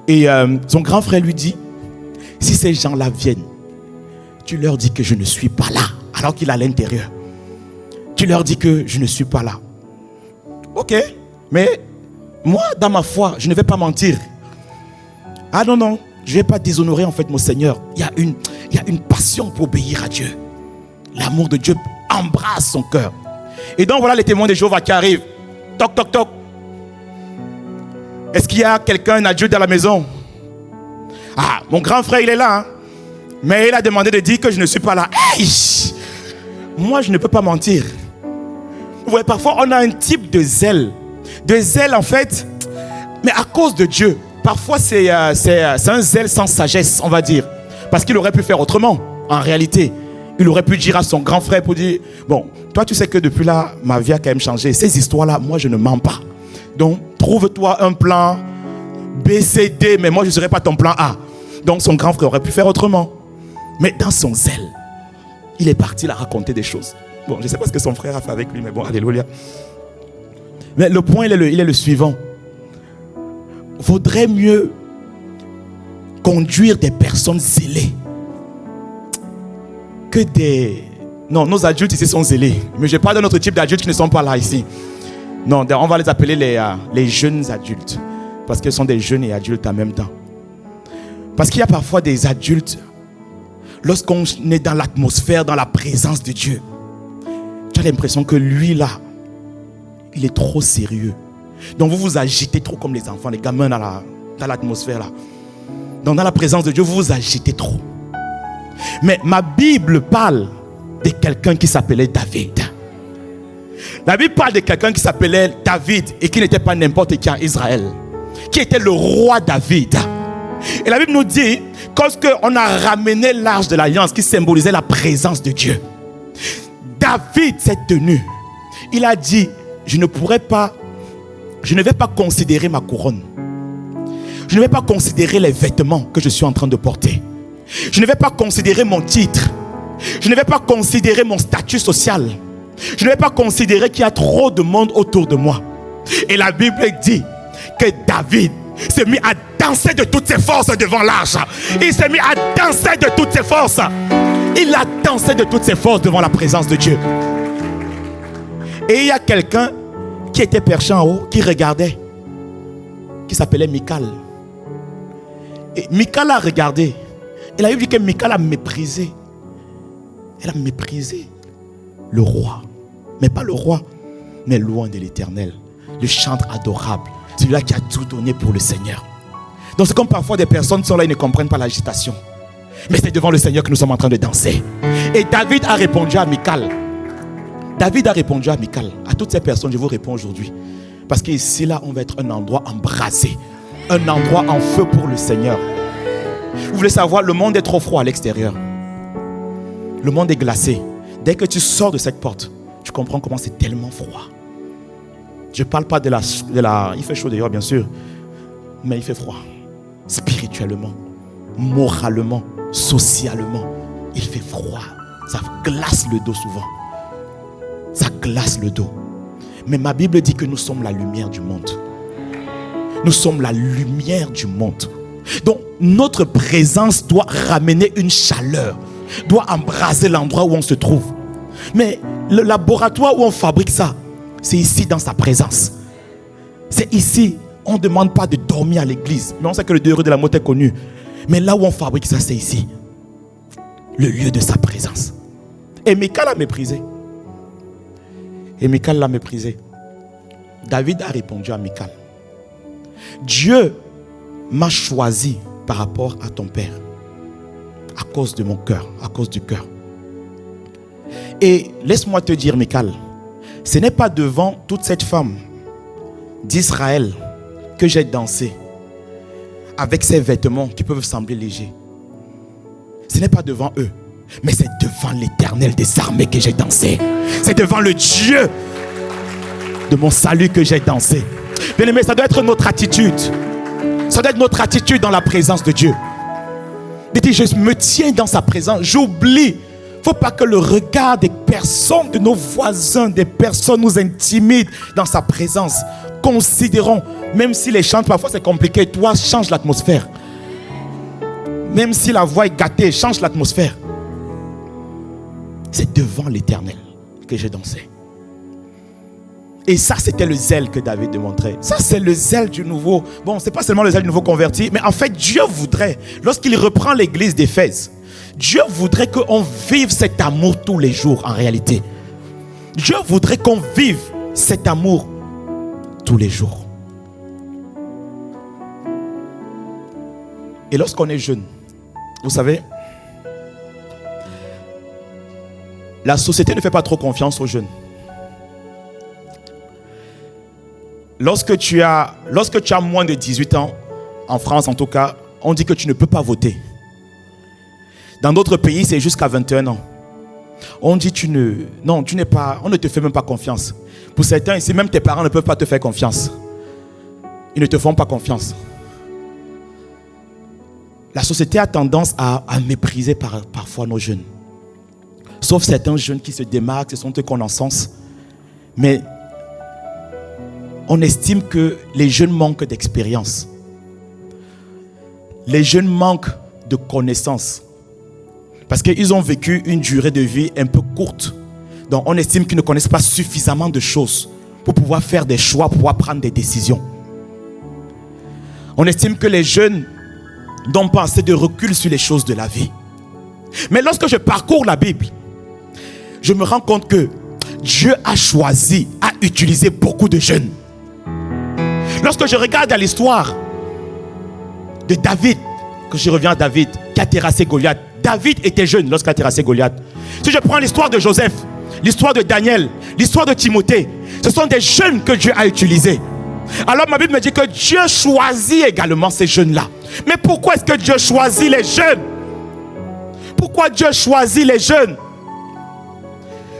Et son grand frère lui dit, si ces gens-là viennent, tu leur dis que je ne suis pas là, alors qu'il est à l'intérieur. Tu leur dis que je ne suis pas là. Ok, mais moi, dans ma foi, je ne vais pas mentir. Ah non, je ne vais pas déshonorer en fait mon Seigneur. Il y a une passion pour obéir à Dieu. L'amour de Dieu embrasse son cœur. Et donc voilà les témoins de Jéhovah qui arrivent. Toc, toc, toc. Est-ce qu'il y a quelqu'un, un adulte dans la maison? Ah, mon grand frère, il est là. Hein? Mais il a demandé de dire que je ne suis pas là. Hey! Moi, je ne peux pas mentir. Vous voyez, parfois, on a un type de zèle. De zèle, en fait, mais à cause de Dieu. Parfois, c'est un zèle sans sagesse, on va dire. Parce qu'il aurait pu faire autrement, en réalité. Il aurait pu dire à son grand frère pour dire, bon, toi, tu sais que depuis là, ma vie a quand même changé. Ces histoires-là, moi, je ne mens pas. Donc, trouve-toi un plan B, C, D, mais moi, je ne serai pas ton plan A. Donc, son grand frère aurait pu faire autrement. Mais dans son zèle, il est parti là raconter des choses. Bon, je ne sais pas ce que son frère a fait avec lui, mais bon, alléluia. Mais le point, il est le suivant. Vaudrait mieux conduire des personnes zélées que des... Non, nos adultes ici sont zélés. Mais je parle d'un autre type d'adultes qui ne sont pas là ici. Non, on va les appeler les jeunes adultes. Parce qu'ils sont des jeunes et adultes en même temps. Parce qu'il y a parfois des adultes, lorsqu'on est dans l'atmosphère, dans la présence de Dieu, tu as l'impression que lui là, il est trop sérieux. Donc vous vous agitez trop comme les enfants, les gamins dans l'atmosphère là. Donc dans la présence de Dieu, vous vous agitez trop. Mais ma Bible parle de quelqu'un qui s'appelait David. La Bible parle de quelqu'un qui s'appelait David et qui n'était pas n'importe qui en Israël. Qui était le roi David. Et la Bible nous dit qu'on a ramené l'arche de l'alliance qui symbolisait la présence de Dieu. David s'est tenu. Il a dit, je ne vais pas considérer ma couronne. Je ne vais pas considérer les vêtements que je suis en train de porter. Je ne vais pas considérer mon titre. Je ne vais pas considérer mon statut social. Je ne vais pas considérer qu'il y a trop de monde autour de moi. Et la Bible dit que David s'est mis à danser de toutes ses forces devant l'arche. Il s'est mis à danser de toutes ses forces. Il a dansé de toutes ses forces devant la présence de Dieu. Et il y a quelqu'un qui était perché en haut, qui regardait, qui s'appelait Michal. Et Michal a regardé. Et la Bible dit que Michal a méprisé. Elle a méprisé le roi. Mais pas le roi, mais loin de l'Éternel. Le chantre adorable. Celui-là qui a tout donné pour le Seigneur. Donc c'est comme parfois des personnes sont là et ne comprennent pas l'agitation. Mais c'est devant le Seigneur que nous sommes en train de danser. Et David a répondu à Michal. David a répondu à Michal. À toutes ces personnes, je vous réponds aujourd'hui. Parce qu'ici, là, on va être un endroit embrasé. Un endroit en feu pour le Seigneur. Vous voulez savoir, le monde est trop froid à l'extérieur. Le monde est glacé. Dès que tu sors de cette porte, tu comprends comment c'est tellement froid. Je ne parle pas de la... Il fait chaud dehors, bien sûr. Mais il fait froid. Spirituellement, moralement, socialement, il fait froid. Ça glace le dos souvent. Ça glace le dos. Mais ma Bible dit que nous sommes la lumière du monde. Nous sommes la lumière du monde. Donc, notre présence doit ramener une chaleur, doit embraser l'endroit où on se trouve. Mais le laboratoire où on fabrique ça, c'est ici dans sa présence. C'est ici. On ne demande pas de dormir à l'église. Mais on sait que le degré de la mort est connu. Mais là où on fabrique ça, c'est ici. Le lieu de sa présence. Et Michal l'a méprisé. David a répondu à Michal. Dieu m'a choisi par rapport à ton père. À cause de mon cœur, à cause du cœur. Et laisse-moi te dire, Michal, ce n'est pas devant toute cette femme d'Israël que j'ai dansé avec ces vêtements qui peuvent sembler légers. Ce n'est pas devant eux, mais c'est devant l'Éternel des armées que j'ai dansé. C'est devant le Dieu de mon salut que j'ai dansé. Bien-aimé, ça doit être notre attitude. Ça doit être notre attitude dans la présence de Dieu. Dites, je me tiens dans sa présence, j'oublie. Il ne faut pas que le regard des personnes, de nos voisins, des personnes nous intimident dans sa présence. Considérons, même si les chants parfois c'est compliqué, toi change l'atmosphère. Même si la voix est gâtée, change l'atmosphère. C'est devant l'Éternel que j'ai dansé. Et ça, c'était le zèle que David démontrait. Ça, c'est le zèle du nouveau. Bon, c'est pas seulement le zèle du nouveau converti, mais en fait, Dieu voudrait, lorsqu'il reprend l'église d'Éphèse, Dieu voudrait qu'on vive cet amour tous les jours en réalité. Dieu voudrait qu'on vive cet amour tous les jours. Et lorsqu'on est jeune, vous savez, la société ne fait pas trop confiance aux jeunes. Lorsque tu as moins de 18 ans, en France en tout cas, on dit que tu ne peux pas voter. Dans d'autres pays, c'est jusqu'à 21 ans. On dit on ne te fait même pas confiance. Pour certains ici, même tes parents ne peuvent pas te faire confiance. Ils ne te font pas confiance. La société a tendance à mépriser parfois nos jeunes. Sauf certains jeunes qui se démarquent, ce sont eux qu'on encense. Mais on estime que les jeunes manquent d'expérience. Les jeunes manquent de connaissances. Parce qu'ils ont vécu une durée de vie un peu courte. Donc on estime qu'ils ne connaissent pas suffisamment de choses pour pouvoir faire des choix, pour pouvoir prendre des décisions. On estime que les jeunes n'ont pas assez de recul sur les choses de la vie. Mais lorsque je parcours la Bible, je me rends compte que Dieu a choisi, a utilisé beaucoup de jeunes. Lorsque je regarde à l'histoire de David, que je reviens à David, qui a terrassé Goliath. David était jeune lorsqu'il a terrassé Goliath. Si je prends l'histoire de Joseph, l'histoire de Daniel, l'histoire de Timothée, ce sont des jeunes que Dieu a utilisés. Alors ma Bible me dit que Dieu choisit également ces jeunes-là. Mais pourquoi est-ce que Dieu choisit les jeunes? Pourquoi Dieu choisit les jeunes?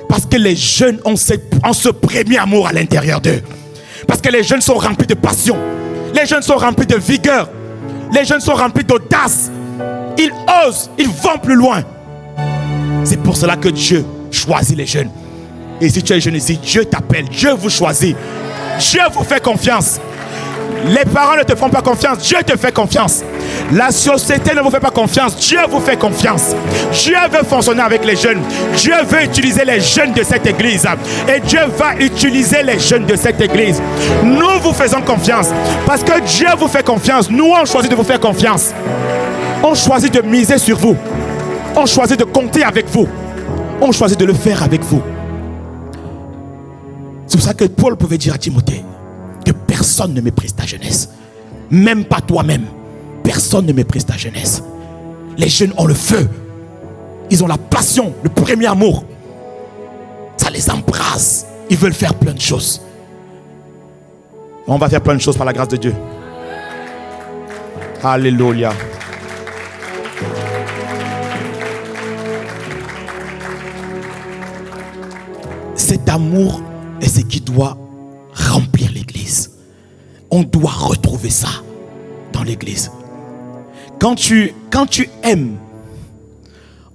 Parce que les jeunes ont ce premier amour à l'intérieur d'eux. Parce que les jeunes sont remplis de passion. Les jeunes sont remplis de vigueur. Les jeunes sont remplis d'audace. Ils osent, ils vont plus loin. C'est pour cela que Dieu choisit les jeunes. Et si tu es jeune ici, Dieu t'appelle, Dieu vous choisit. Dieu vous fait confiance. Les parents ne te font pas confiance, Dieu te fait confiance. La société ne vous fait pas confiance, Dieu vous fait confiance. Dieu veut fonctionner avec les jeunes. Dieu veut utiliser les jeunes de cette église. Et Dieu va utiliser les jeunes de cette église. Nous vous faisons confiance. Parce que Dieu vous fait confiance. Nous, on choisit de vous faire confiance. On choisit de miser sur vous. On choisit de compter avec vous. On choisit de le faire avec vous. C'est pour ça que Paul pouvait dire à Timothée que personne ne méprise ta jeunesse. Même pas toi-même. Personne ne méprise ta jeunesse. Les jeunes ont le feu. Ils ont la passion, le premier amour. Ça les embrase. Ils veulent faire plein de choses. On va faire plein de choses par la grâce de Dieu. Alléluia. Cet amour est ce qui doit remplir l'église. On doit retrouver ça dans l'église. Quand tu aimes,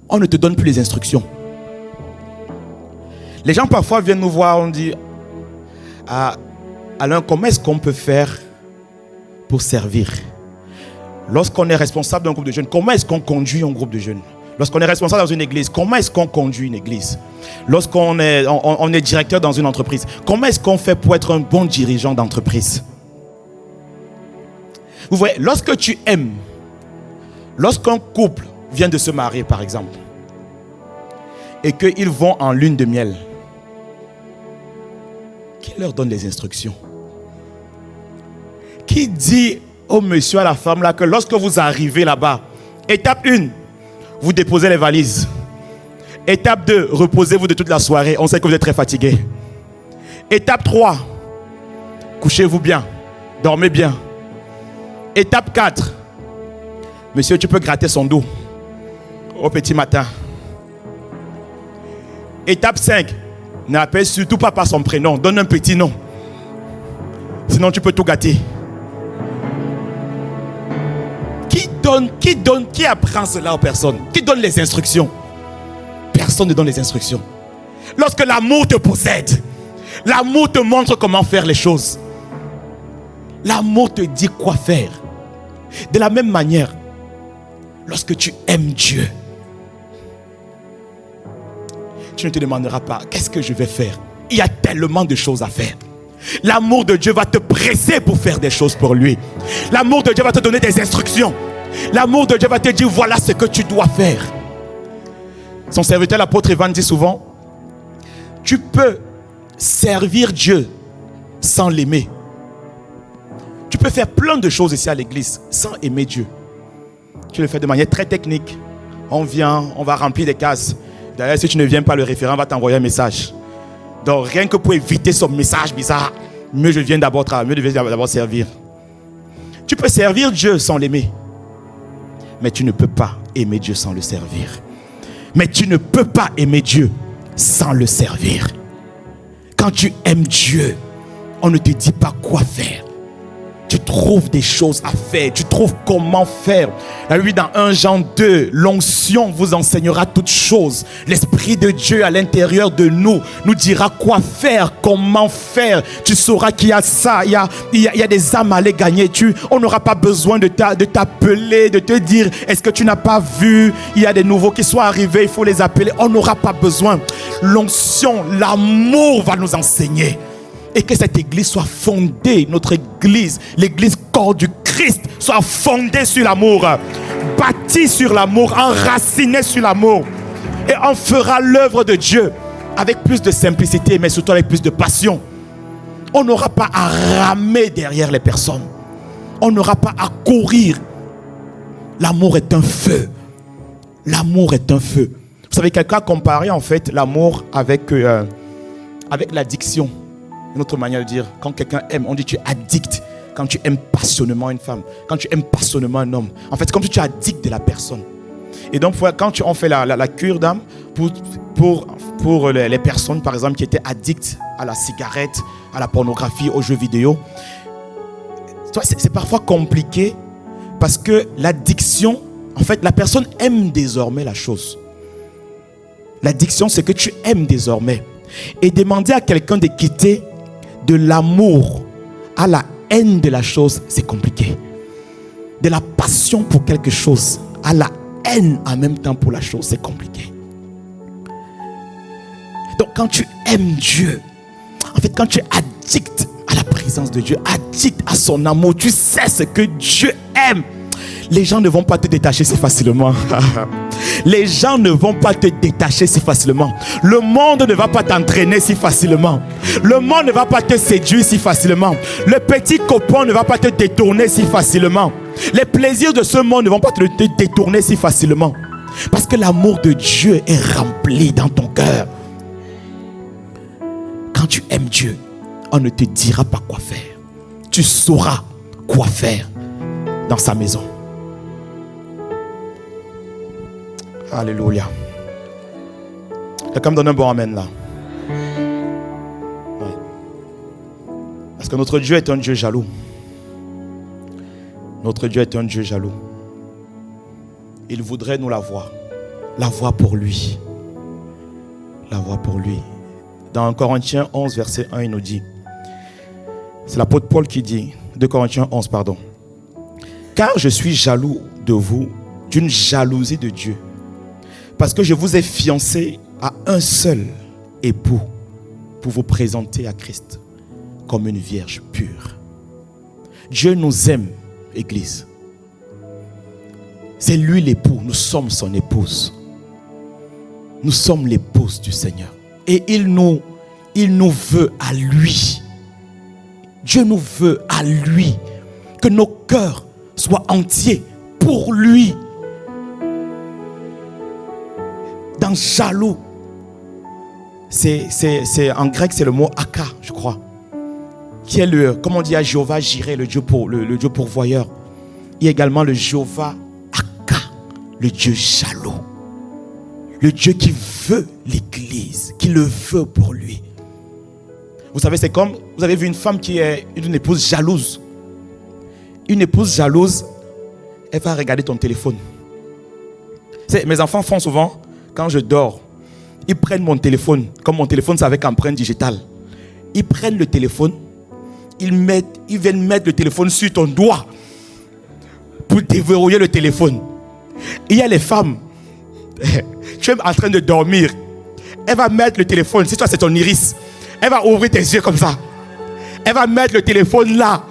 on ne te donne plus les instructions. Les gens parfois viennent nous voir, on dit Alain, comment est-ce qu'on peut faire pour servir? Lorsqu'on est responsable d'un groupe de jeunes, comment est-ce qu'on conduit un groupe de jeunes? Lorsqu'on est responsable dans une église, comment est-ce qu'on conduit une église? Lorsqu'on est, on est directeur dans une entreprise, comment est-ce qu'on fait pour être un bon dirigeant d'entreprise? Vous voyez, lorsque tu aimes, lorsqu'un couple vient de se marier par exemple, et qu'ils vont en lune de miel, qui leur donne les instructions? Qui dit au monsieur, à la femme là, que lorsque vous arrivez là-bas, étape 1, vous déposez les valises. Étape 2, reposez-vous de toute la soirée. On sait que vous êtes très fatigué. Étape 3, couchez-vous bien. Dormez bien. Étape 4, monsieur, tu peux gratter son dos au petit matin. Étape 5, n'appelle surtout pas par son prénom. Donne un petit nom. Sinon, tu peux tout gâter. Qui apprend cela aux personnes? Qui donne les instructions? Personne ne donne les instructions. Lorsque l'amour te possède, l'amour te montre comment faire les choses. L'amour te dit quoi faire. De la même manière, lorsque tu aimes Dieu, tu ne te demanderas pas qu'est-ce que je vais faire. Il y a tellement de choses à faire. L'amour de Dieu va te presser pour faire des choses pour lui. L'amour de Dieu va te donner des instructions. L'amour de Dieu va te dire voilà ce que tu dois faire. Son serviteur l'apôtre Ivan dit souvent, tu peux servir Dieu sans l'aimer. Tu peux faire plein de choses ici à l'église sans aimer Dieu. Tu le fais de manière très technique. On vient, on va remplir des cases. D'ailleurs, si tu ne viens pas, le référent va t'envoyer un message. Donc rien que pour éviter son message bizarre, mieux je viens d'abord servir. Tu peux servir Dieu sans l'aimer. Mais tu ne peux pas aimer Dieu sans le servir. Mais tu ne peux pas aimer Dieu sans le servir. Quand tu aimes Dieu, on ne te dit pas quoi faire. Tu trouves des choses à faire. Tu trouves comment faire. La Bible dans 1 Jean 2, l'onction vous enseignera toutes choses. L'Esprit de Dieu à l'intérieur de nous nous dira quoi faire, comment faire. Tu sauras qu'il y a ça, il y a des âmes à aller gagner. On n'aura pas besoin de t'appeler, de te dire est-ce que tu n'as pas vu, il y a des nouveaux qui sont arrivés, il faut les appeler. On n'aura pas besoin. L'onction, l'amour va nous enseigner. Et que cette église soit fondée, notre église, l'église corps du Christ, soit fondée sur l'amour, bâtie sur l'amour, enracinée sur l'amour. Et on fera l'œuvre de Dieu avec plus de simplicité, mais surtout avec plus de passion. On n'aura pas à ramer derrière les personnes. On n'aura pas à courir. L'amour est un feu. L'amour est un feu. Vous savez, quelqu'un a comparé en fait l'amour avec l'addiction. Une autre manière de dire, quand quelqu'un aime, on dit tu es addict. Quand tu aimes passionnément une femme, quand tu aimes passionnément un homme, en fait c'est comme si tu es addict de la personne. Et donc quand on fait la cure d'âme pour les personnes par exemple qui étaient addictes à la cigarette, à la pornographie, aux jeux vidéo, c'est parfois compliqué parce que l'addiction, en fait la personne aime désormais la chose. L'addiction c'est que tu aimes désormais. Et demander à quelqu'un de quitter de l'amour à la haine de la chose, c'est compliqué. De la passion pour quelque chose à la haine en même temps pour la chose, c'est compliqué. Donc quand tu aimes Dieu, en fait quand tu es addict à la présence de Dieu, addict à son amour, tu sais ce que Dieu aime, les gens ne vont pas te détacher si facilement. Les gens ne vont pas te détacher si facilement. Le monde ne va pas t'entraîner si facilement. Le monde ne va pas te séduire si facilement. Le petit copain ne va pas te détourner si facilement. Les plaisirs de ce monde ne vont pas te détourner si facilement. Parce que l'amour de Dieu est rempli dans ton cœur. Quand tu aimes Dieu, on ne te dira pas quoi faire. Tu sauras quoi faire dans sa maison. Alléluia. Quelqu'un me donne un bon amen là. Ouais. Parce que notre Dieu est un Dieu jaloux. Notre Dieu est un Dieu jaloux. Il voudrait nous la voir pour lui. La voir pour lui. Dans Corinthiens 11, verset 1, il nous dit, c'est l'apôtre Paul qui dit, 2 Corinthiens 11, pardon. Car je suis jaloux de vous, d'une jalousie de Dieu, parce que je vous ai fiancé à un seul époux pour vous présenter à Christ comme une vierge pure. Dieu nous aime, Église. C'est lui l'époux, nous sommes son épouse. Nous sommes l'épouse du Seigneur. Et il nous veut à lui. Dieu nous veut à lui. Que nos cœurs soient entiers pour lui. Dans jaloux, c'est en grec, c'est le mot aka, je crois. Qui est le, comme on dit à Jéhovah Jireh, le Dieu pourvoyeur. Il y a également le Jéhovah Aka, le Dieu jaloux. Le Dieu qui veut l'église, qui le veut pour lui. Vous savez, c'est comme, vous avez vu une femme qui est une épouse jalouse. Une épouse jalouse, elle va regarder ton téléphone. Mes enfants font souvent, quand je dors, ils prennent mon téléphone, comme mon téléphone c'est avec empreinte digitale. Ils prennent le téléphone, ils viennent mettre le téléphone sur ton doigt pour déverrouiller le téléphone. Il y a les femmes, tu es en train de dormir, elle va mettre le téléphone, si toi c'est ton iris, elle va ouvrir tes yeux comme ça. Elle va mettre le téléphone là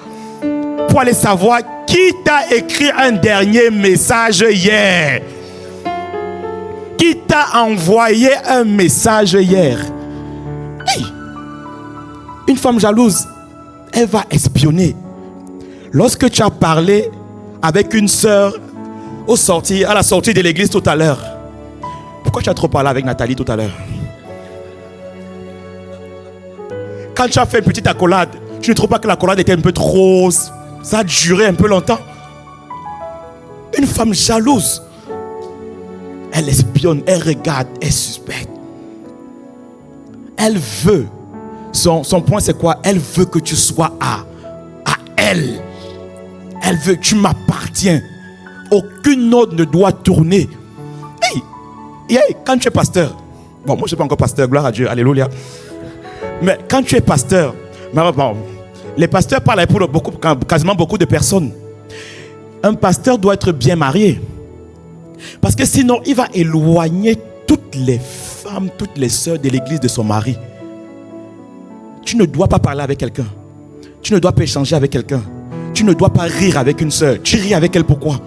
pour aller savoir qui t'a écrit un dernier message hier. Qui t'a envoyé un message hier. Hey! Une femme jalouse, elle va espionner. Lorsque tu as parlé avec une sœur à la sortie de l'église tout à l'heure, pourquoi tu as trop parlé avec Nathalie tout à l'heure? Quand tu as fait une petite accolade, tu ne trouves pas que l'accolade était un peu trop... Ça a duré un peu longtemps. Une femme jalouse, elle espionne, elle regarde, elle suspecte. Elle veut, son point c'est quoi? Elle veut que tu sois à elle. Elle veut que tu m'appartiens. Aucune autre ne doit tourner. Hey, quand tu es pasteur, bon, moi je ne suis pas encore pasteur, gloire à Dieu, alléluia. Mais quand tu es pasteur, les pasteurs parlent pour quasiment beaucoup de personnes. Un pasteur doit être bien marié. Parce que sinon, il va éloigner toutes les femmes, toutes les sœurs de l'église de son mari. Tu ne dois pas parler avec quelqu'un. Tu ne dois pas échanger avec quelqu'un. Tu ne dois pas rire avec une sœur. Tu ris avec elle pourquoi?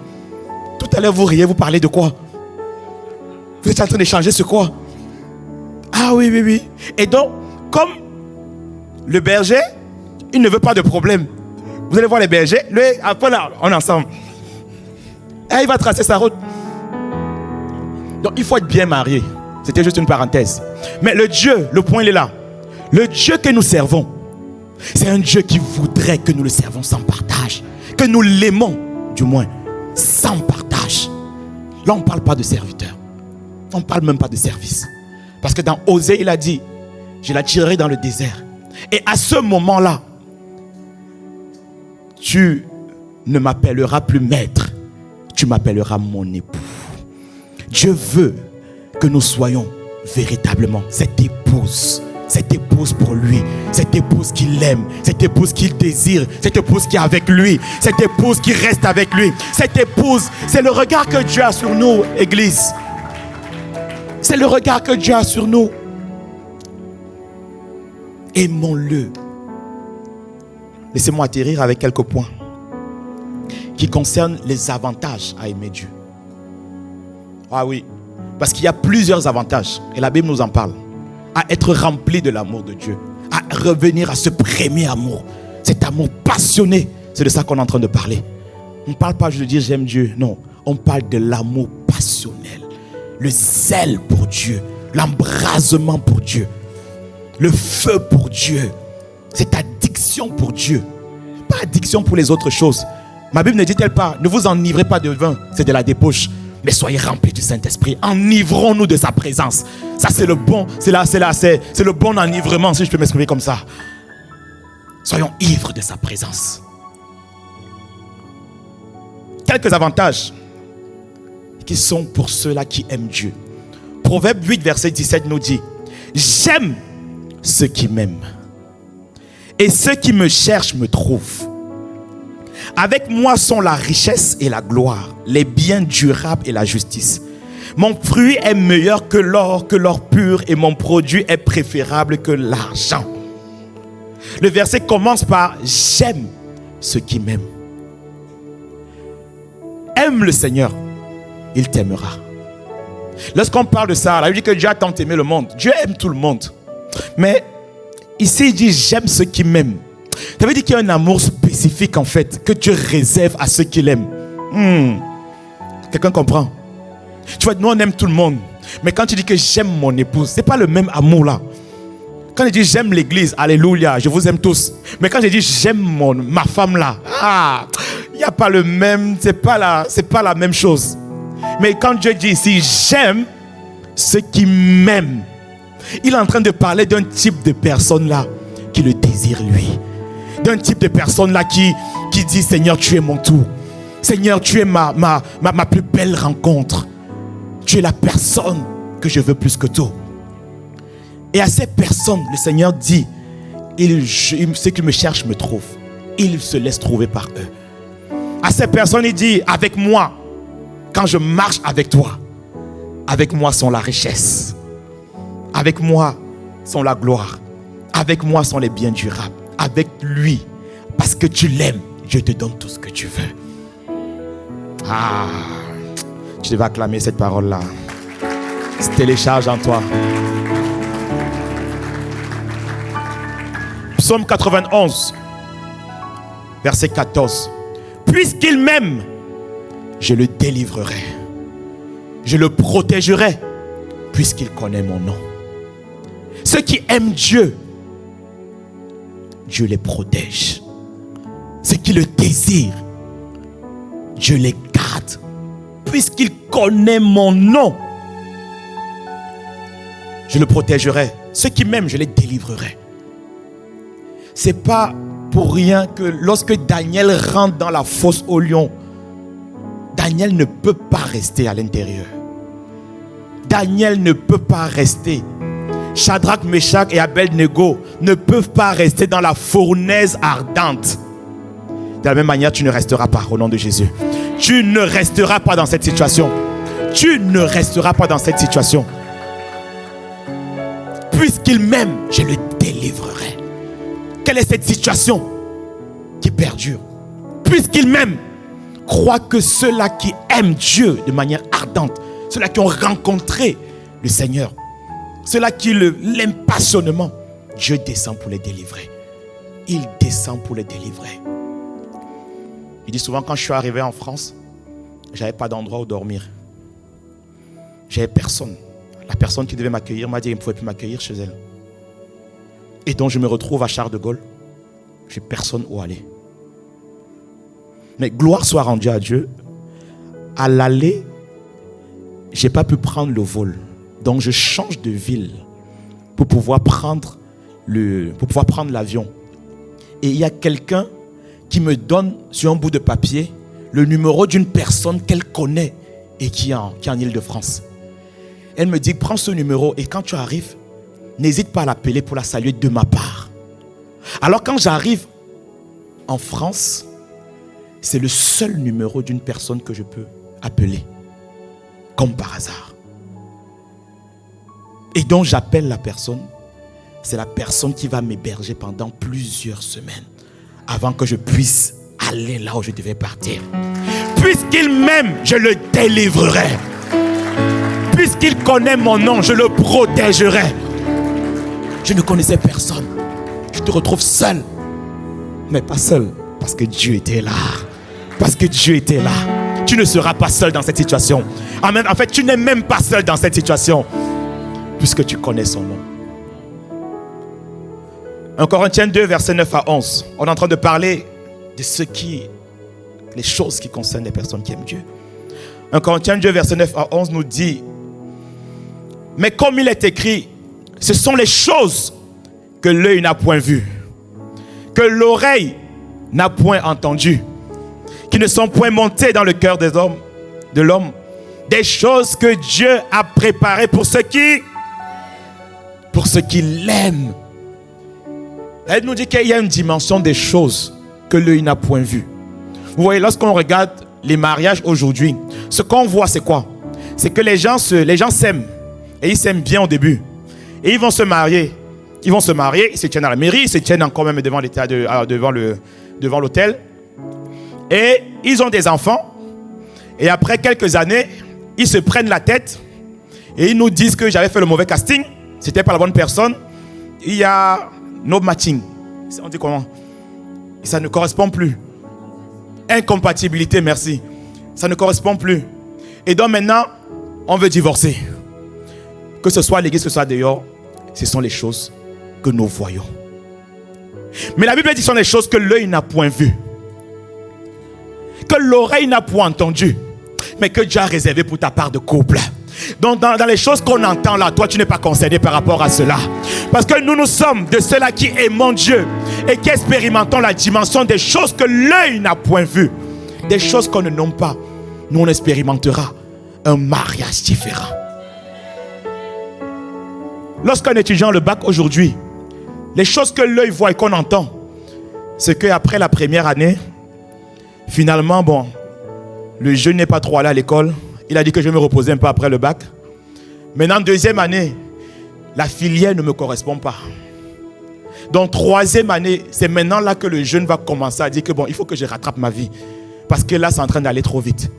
Tout à l'heure, vous riez, vous parlez de quoi? Vous êtes en train d'échanger sur quoi? Ah oui. Et donc, comme le berger, il ne veut pas de problème. Vous allez voir les bergers, lui, après là, on est ensemble. Et il va tracer sa route. Donc il faut être bien marié. C'était juste une parenthèse. Mais le point il est là. Le Dieu que nous servons, c'est un Dieu qui voudrait que nous le servons sans partage. Que nous l'aimons, du moins, sans partage. Là, on ne parle pas de serviteur. On ne parle même pas de service. Parce que dans Osée, il a dit, je la tirerai dans le désert. Et à ce moment-là, tu ne m'appelleras plus maître. Tu m'appelleras mon époux. Dieu veut que nous soyons véritablement cette épouse pour lui, cette épouse qu'il aime, cette épouse qu'il désire, cette épouse qui est avec lui, cette épouse qui reste avec lui. Cette épouse, c'est le regard que Dieu a sur nous, Église. C'est le regard que Dieu a sur nous. Aimons-le. Laissez-moi atterrir avec quelques points qui concernent les avantages à aimer Dieu. Ah oui, parce qu'il y a plusieurs avantages et la Bible nous en parle. À être rempli de l'amour de Dieu, à revenir à ce premier amour, cet amour passionné. C'est de ça qu'on est en train de parler. On ne parle pas juste de dire j'aime Dieu, non. On parle de l'amour passionnel, le zèle pour Dieu, l'embrasement pour Dieu, le feu pour Dieu, cette addiction pour Dieu, pas addiction pour les autres choses. Ma Bible ne dit-elle pas, ne vous enivrez pas de vin, c'est de la débauche. Mais soyez remplis du Saint-Esprit. Enivrons-nous de sa présence. Ça c'est le bon, c'est le bon enivrement, si je peux m'exprimer comme ça. Soyons ivres de sa présence. Quelques avantages qui sont pour ceux-là qui aiment Dieu. Proverbe 8, verset 17 nous dit: j'aime ceux qui m'aiment, et ceux qui me cherchent me trouvent. Avec moi sont la richesse et la gloire, les biens durables et la justice. Mon fruit est meilleur que l'or pur, et mon produit est préférable que l'argent. Le verset commence par « J'aime ceux qui m'aiment ». Aime le Seigneur, il t'aimera. Lorsqu'on parle de ça, la Bible dit que Dieu a tant aimé le monde. Dieu aime tout le monde. Mais ici, il dit « J'aime ceux qui m'aiment ». Ça veut dire qu'il y a un amour spécifique en fait, que Dieu réserve à ceux qu'il aime. Quelqu'un comprend? Tu vois, nous on aime tout le monde. Mais quand tu dis que j'aime mon épouse, ce n'est pas le même amour là. Quand je dis j'aime l'église, alléluia, je vous aime tous. Mais quand je dis j'aime ma femme là, il n'y a pas le même, c'est pas la même chose. Mais quand Dieu dit ici j'aime ceux qui m'aiment, il est en train de parler d'un type de personne là qui le désire lui. D'un type de personne là qui dit Seigneur, tu es mon tout. Seigneur, tu es ma plus belle rencontre. Tu es la personne que je veux plus que tout. Et à ces personnes, le Seigneur dit, ceux qui me cherchent me trouvent. Il se laisse trouver par eux. À ces personnes, il dit, avec moi, quand je marche avec toi, avec moi sont la richesse. Avec moi sont la gloire. Avec moi sont les biens durables. Avec lui, parce que tu l'aimes, je te donne tout ce que tu veux. Tu devais acclamer cette parole-là. Se télécharge en toi. Psaume 91, verset 14. Puisqu'il m'aime, je le délivrerai. Je le protégerai, puisqu'il connaît mon nom. Ceux qui aiment Dieu, Dieu les protège. Ceux qui le désirent, Dieu les garde, puisqu'il connaît mon nom. Je le protégerai. Ceux qui m'aiment, je les délivrerai. C'est pas pour rien que lorsque Daniel rentre dans la fosse au lion, Daniel ne peut pas rester à l'intérieur. Daniel ne peut pas rester. Shadrach, Meshach et Abed-Nego ne peuvent pas rester dans la fournaise ardente. De la même manière, tu ne resteras pas au nom de Jésus. Tu ne resteras pas dans cette situation. Tu ne resteras pas dans cette situation. Puisqu'il m'aime, je le délivrerai. Quelle est cette situation qui perdure? Puisqu'il m'aime, crois que ceux-là qui aiment Dieu de manière ardente, ceux-là qui ont rencontré le Seigneur, ceux-là qui l'aiment passionnément, Dieu descend pour les délivrer. Il descend pour les délivrer. Il dit souvent, quand je suis arrivé en France, je n'avais pas d'endroit où dormir. J'avais personne. La personne qui devait m'accueillir m'a dit qu'elle ne pouvait plus m'accueillir chez elle. Et donc je me retrouve à Charles de Gaulle. Je n'ai personne où aller. Mais gloire soit rendue à Dieu. À l'aller, je n'ai pas pu prendre le vol. Donc je change de ville pour pouvoir prendre l'avion. Et il y a quelqu'un qui me donne sur un bout de papier le numéro d'une personne qu'elle connaît et qui est en Île-de-France. Elle me dit, prends ce numéro et quand tu arrives, n'hésite pas à l'appeler pour la saluer de ma part. Alors quand j'arrive en France, c'est le seul numéro d'une personne que je peux appeler. Comme par hasard. Et donc j'appelle la personne. C'est la personne qui va m'héberger pendant plusieurs semaines avant que je puisse aller là où je devais partir. Puisqu'il m'aime, je le délivrerai. Puisqu'il connaît mon nom, je le protégerai. Je ne connaissais personne. Je te retrouve seul. Mais pas seul, parce que Dieu était là. Parce que Dieu était là. Tu ne seras pas seul dans cette situation. Amen. En fait, tu n'es même pas seul dans cette situation. Puisque tu connais son nom. 1 Corinthiens 2, versets 9 à 11. On est en train de parler de les choses qui concernent les personnes qui aiment Dieu. 1 Corinthiens 2, versets 9 à 11 nous dit: mais comme il est écrit, ce sont les choses que l'œil n'a point vues, que l'oreille n'a point entendues, qui ne sont point montées dans le cœur de l'homme, des choses que Dieu a préparées pour ceux qui l'aiment. Elle nous dit qu'il y a une dimension des choses que l'œil n'a point vues. Vous voyez, lorsqu'on regarde les mariages aujourd'hui, ce qu'on voit, c'est quoi? C'est que les gens s'aiment. Et ils s'aiment bien au début. Et ils vont se marier. Ils se tiennent à la mairie, ils se tiennent encore même devant l'hôtel. Et ils ont des enfants. Et après quelques années, ils se prennent la tête. Et ils nous disent que j'avais fait le mauvais casting. C'était pas la bonne personne. Il y a no matching. On dit comment? Ça ne correspond plus. Incompatibilité, merci. Ça ne correspond plus. Et donc maintenant, on veut divorcer. Que ce soit à l'église, que ce soit dehors, ce sont les choses que nous voyons. Mais la Bible dit que ce sont les choses que l'œil n'a point vues, que l'oreille n'a point entendues, mais que Dieu a réservé pour ta part de couple. Donc dans les choses qu'on entend là, toi tu n'es pas concerné par rapport à cela. Parce que nous sommes de ceux-là qui aimons Dieu et qui expérimentons la dimension des choses que l'œil n'a point vues. Des choses qu'on ne nomme pas. Nous on expérimentera un mariage différent. Lorsqu'un étudiant le bac aujourd'hui, les choses que l'œil voit et qu'on entend, c'est qu'après la première année, finalement, le jeune n'est pas trop allé à l'école. Il a dit que je vais me reposer un peu après le bac. Maintenant, deuxième année, la filière ne me correspond pas. Donc, troisième année, c'est maintenant là que le jeune va commencer à dire que il faut que je rattrape ma vie. Parce que là, c'est en train d'aller trop vite.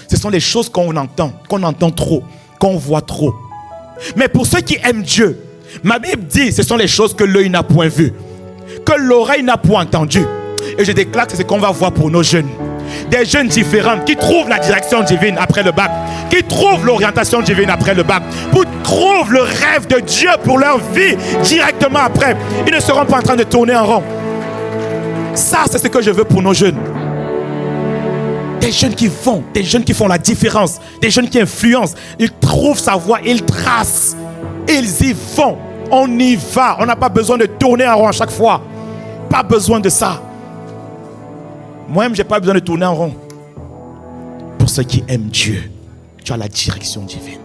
Ce sont les choses qu'on entend trop, qu'on voit trop. Mais pour ceux qui aiment Dieu, ma Bible dit, ce sont les choses que l'œil n'a point vues, que l'oreille n'a point entendues. Et je déclare que c'est ce qu'on va voir pour nos jeunes. Des jeunes différents qui trouvent la direction divine après le bac, qui trouvent l'orientation divine après le bac, qui trouvent le rêve de Dieu pour leur vie directement après. Ils ne seront pas en train de tourner en rond. Ça, c'est ce que je veux pour nos jeunes. Des jeunes qui font la différence, des jeunes qui influencent. Ils trouvent sa voie, ils tracent, ils y vont. On y va, on n'a pas besoin de tourner en rond à chaque fois. Pas besoin de ça. Moi-même, je n'ai pas besoin de tourner en rond. Pour ceux qui aiment Dieu, tu as la direction divine.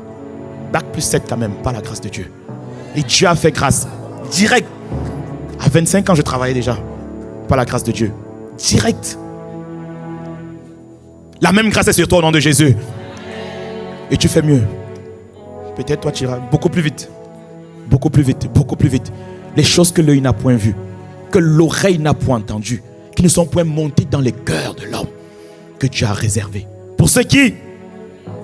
Bac plus 7 quand même, par la grâce de Dieu. Et Dieu a fait grâce. Direct. À 25 ans, je travaillais déjà. Par la grâce de Dieu. Direct. La même grâce est sur toi au nom de Jésus. Et tu fais mieux. Peut-être toi tu iras beaucoup plus vite. Beaucoup plus vite, beaucoup plus vite. Les choses que l'œil n'a point vues, que l'oreille n'a point entendues, qui ne sont point montées dans les cœurs de l'homme, que Dieu a réservé. Pour ceux qui l'aiment.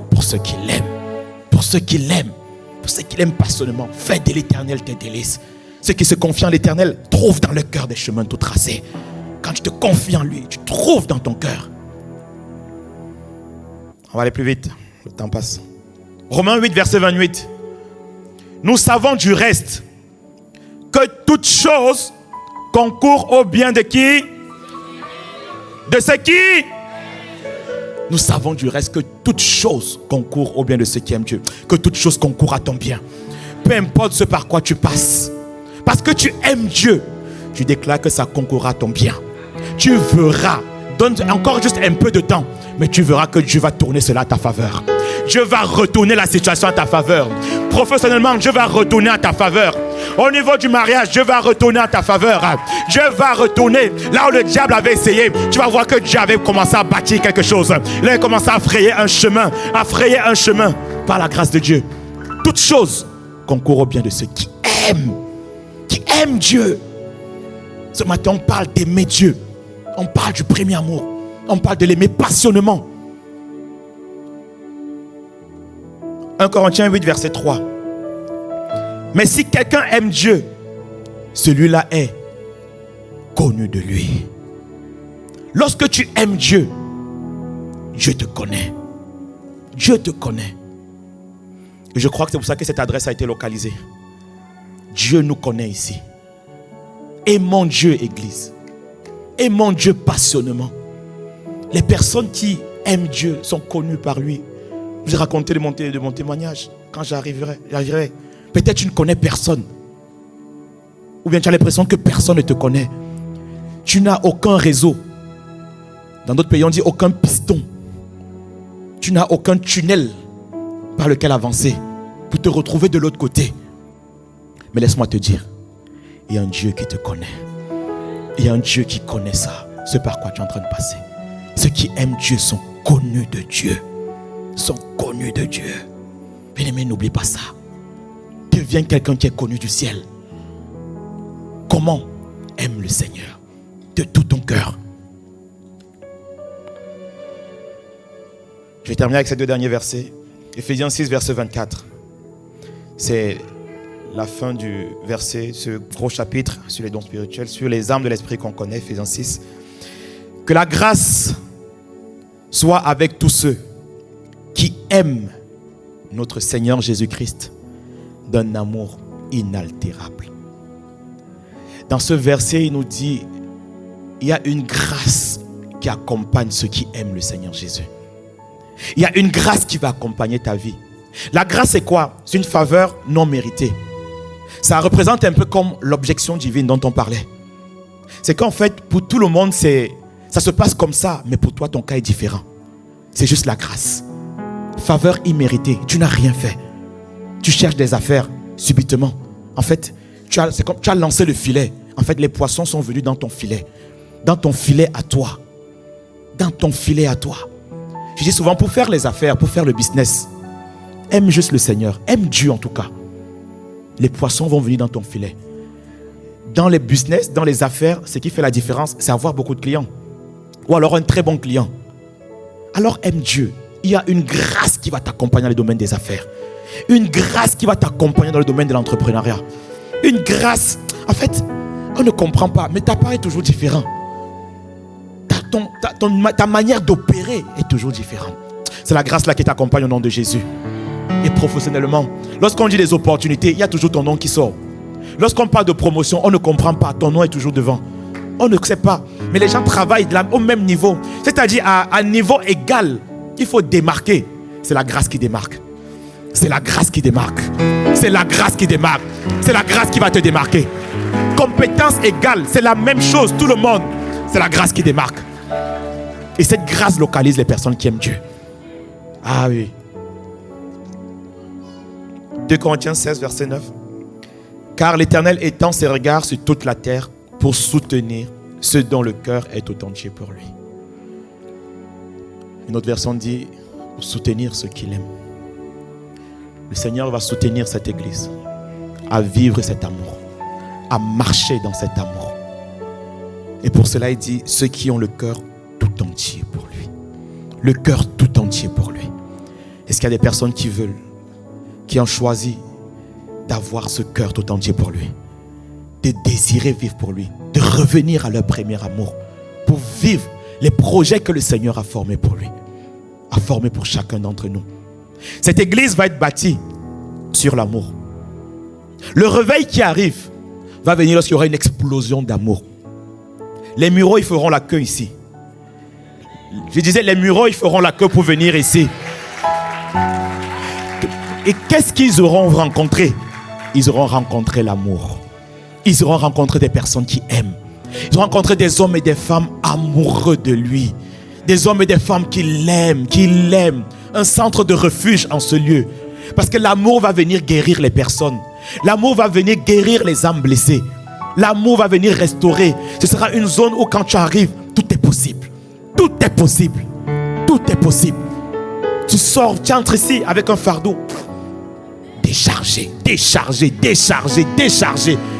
Pour ceux qui l'aiment. Pour ceux qui l'aiment passionnément. Fais de l'Éternel tes délices. Ceux qui se confient en l'Éternel trouvent dans le cœur des chemins tout tracés. Quand tu te confies en lui, tu trouves dans ton cœur. On va aller plus vite, le temps passe. Romains 8, verset 28. Nous savons du reste que toute chose concourt au bien de qui? De ceux qui? Nous savons du reste que toute chose concourt au bien de ceux qui aiment Dieu. Que toute chose concourt à ton bien. Peu importe ce par quoi tu passes. Parce que tu aimes Dieu, tu déclares que ça concourra à ton bien. Tu verras. Donne encore juste un peu de temps. Mais tu verras que Dieu va tourner cela à ta faveur. Dieu va retourner la situation à ta faveur. Professionnellement, Dieu va retourner à ta faveur. Au niveau du mariage, Dieu va retourner à ta faveur. Dieu va retourner là où le diable avait essayé. Tu vas voir que Dieu avait commencé à bâtir quelque chose. Il a commencé à frayer un chemin. Par la grâce de Dieu. Toute chose concourt au bien de ceux qui aiment Dieu. Ce matin, on parle d'aimer Dieu. On parle du premier amour. On parle de l'aimer passionnément. 1 Corinthiens 8, verset 3. Mais si quelqu'un aime Dieu, celui-là est connu de lui. Lorsque tu aimes Dieu, Dieu te connaît. Dieu te connaît. Et je crois que c'est pour ça que cette adresse a été localisée. Dieu nous connaît ici. Aimons Dieu, Église. Aimons Dieu passionnément. Les personnes qui aiment Dieu sont connues par lui. Je vais raconter de mon témoignage. Quand j'arriverai. Peut-être tu ne connais personne. Ou bien tu as l'impression que personne ne te connaît. Tu n'as aucun réseau. Dans d'autres pays, on dit aucun piston. Tu n'as aucun tunnel par lequel avancer pour te retrouver de l'autre côté. Mais laisse-moi te dire, il y a un Dieu qui te connaît. Il y a un Dieu qui connaît ça. Ce par quoi tu es en train de passer. Ceux qui aiment Dieu sont connus de Dieu. Sont connus de Dieu. Bien-aimé, n'oublie pas ça. Deviens quelqu'un qui est connu du ciel. Comment? Aime le Seigneur de tout ton cœur. Je vais terminer avec ces deux derniers versets. Éphésiens 6, verset 24. C'est la fin du verset, ce gros chapitre sur les dons spirituels, sur les armes de l'esprit qu'on connaît, Éphésiens 6. Que la grâce soit avec tous ceux qui aiment notre Seigneur Jésus-Christ d'un amour inaltérable. Dans ce verset, il nous dit, il y a une grâce qui accompagne ceux qui aiment le Seigneur Jésus. Il y a une grâce qui va accompagner ta vie. La grâce, c'est quoi? C'est une faveur non méritée. Ça représente un peu comme l'objection divine dont on parlait. C'est qu'en fait, pour tout le monde, ça se passe comme ça, mais pour toi, ton cas est différent. C'est juste la grâce. Faveur imméritée. Tu n'as rien fait. Tu cherches des affaires subitement. En fait, c'est comme tu as lancé le filet. En fait, les poissons sont venus dans ton filet. Dans ton filet à toi. Dans ton filet à toi. Je dis souvent, pour faire les affaires, pour faire le business, aime juste le Seigneur. Aime Dieu en tout cas. Les poissons vont venir dans ton filet. Dans les business, dans les affaires, ce qui fait la différence, c'est avoir beaucoup de clients. Ou alors un très bon client. Alors aime Dieu. Il y a une grâce qui va t'accompagner dans le domaine des affaires. Une grâce qui va t'accompagner dans le domaine de l'entrepreneuriat. Une grâce. En fait, on ne comprend pas, mais ta part est toujours différente. Ta manière d'opérer est toujours différente. C'est la grâce là qui t'accompagne au nom de Jésus. Et professionnellement, lorsqu'on dit des opportunités, il y a toujours ton nom qui sort. Lorsqu'on parle de promotion, on ne comprend pas, ton nom est toujours devant. On ne sait pas, mais les gens travaillent au même niveau. C'est-à-dire à un niveau égal. Il faut démarquer. C'est la grâce qui démarque. C'est la grâce qui démarque. C'est la grâce qui démarque. C'est la grâce qui va te démarquer. Compétence égale, c'est la même chose, tout le monde. C'est la grâce qui démarque. Et cette grâce localise les personnes qui aiment Dieu. Ah oui. 2 Corinthiens 16, verset 9. Car l'Éternel étend ses regards sur toute la terre pour soutenir ceux dont le cœur est tout entier pour lui. Une autre version dit pour soutenir ceux qu'il aime. Le Seigneur va soutenir cette église à vivre cet amour, à marcher dans cet amour. Et pour cela, il dit ceux qui ont le cœur tout entier pour lui. Le cœur tout entier pour lui. Est-ce qu'il y a des personnes qui veulent, qui ont choisi d'avoir ce cœur tout entier pour lui, de désirer vivre pour lui, de revenir à leur premier amour pour vivre les projets que le Seigneur a formés pour lui, a formés pour chacun d'entre nous. Cette église va être bâtie sur l'amour. Le réveil qui arrive va venir lorsqu'il y aura une explosion d'amour. Les mureaux, ils feront la queue ici. Je disais, les mureaux, ils feront la queue pour venir ici. Et qu'est-ce qu'ils auront rencontré? Ils auront rencontré l'amour. Ils auront rencontré des personnes qui aiment. Ils auront rencontré des hommes et des femmes amoureux de lui. Des hommes et des femmes qui l'aiment. Un centre de refuge en ce lieu. Parce que l'amour va venir guérir les personnes. L'amour va venir guérir les âmes blessées. L'amour va venir restaurer. Ce sera une zone où quand tu arrives, tout est possible. Tout est possible. Tout est possible. Tu sors, tu entres ici avec un fardeau. Déchargé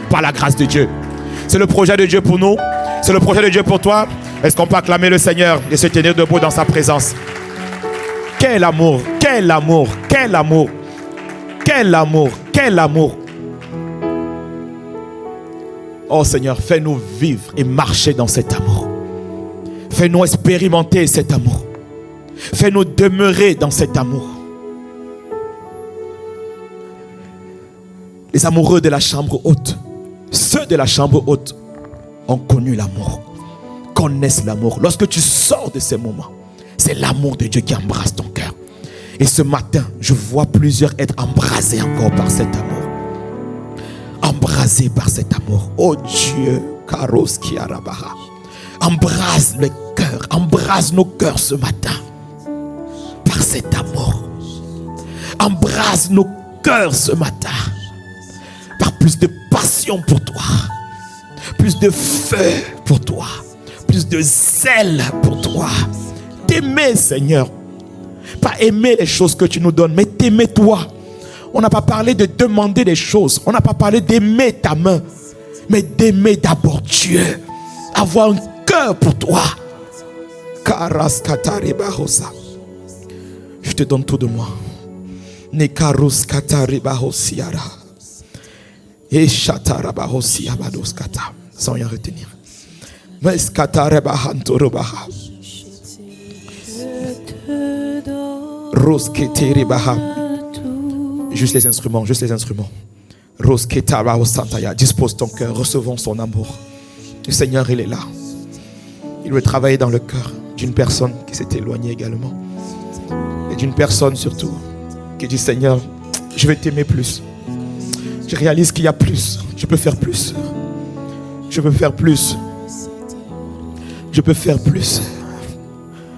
par la grâce de Dieu. C'est le projet de Dieu pour nous. C'est le projet de Dieu pour toi. Est-ce qu'on peut acclamer le Seigneur et se tenir debout dans sa présence? Quel amour, quel amour, quel amour, quel amour, quel amour. Oh Seigneur, fais-nous vivre et marcher dans cet amour. Fais-nous expérimenter cet amour. Fais-nous demeurer dans cet amour. Les amoureux de la chambre haute, ceux de la chambre haute ont connu l'amour, connaissent l'amour. Lorsque tu sors de ces moments, c'est l'amour de Dieu qui embrasse ton cœur. Et ce matin, je vois plusieurs être embrasés encore par cet amour. Embrasés par cet amour. Oh Dieu, Karos Kiarabaha. Embrase le cœur, embrase nos cœurs ce matin par cet amour. Embrase nos cœurs ce matin par plus de passion pour toi, plus de feu pour toi, plus de zèle pour toi, t'aimer, Seigneur. Pas aimer les choses que tu nous donnes, mais t'aimer toi. On n'a pas parlé de demander des choses. On n'a pas parlé d'aimer ta main, mais d'aimer d'abord Dieu. Avoir un cœur pour toi. Je te donne tout de moi. Sans rien retenir. Juste les instruments, juste les instruments. Dispose ton cœur, recevons son amour. Le Seigneur, il est là. Il veut travailler dans le cœur d'une personne qui s'est éloignée également. Et d'une personne surtout qui dit, Seigneur, je vais t'aimer plus. Je réalise qu'il y a plus. Je peux faire plus. Je peux faire plus. Je peux faire plus.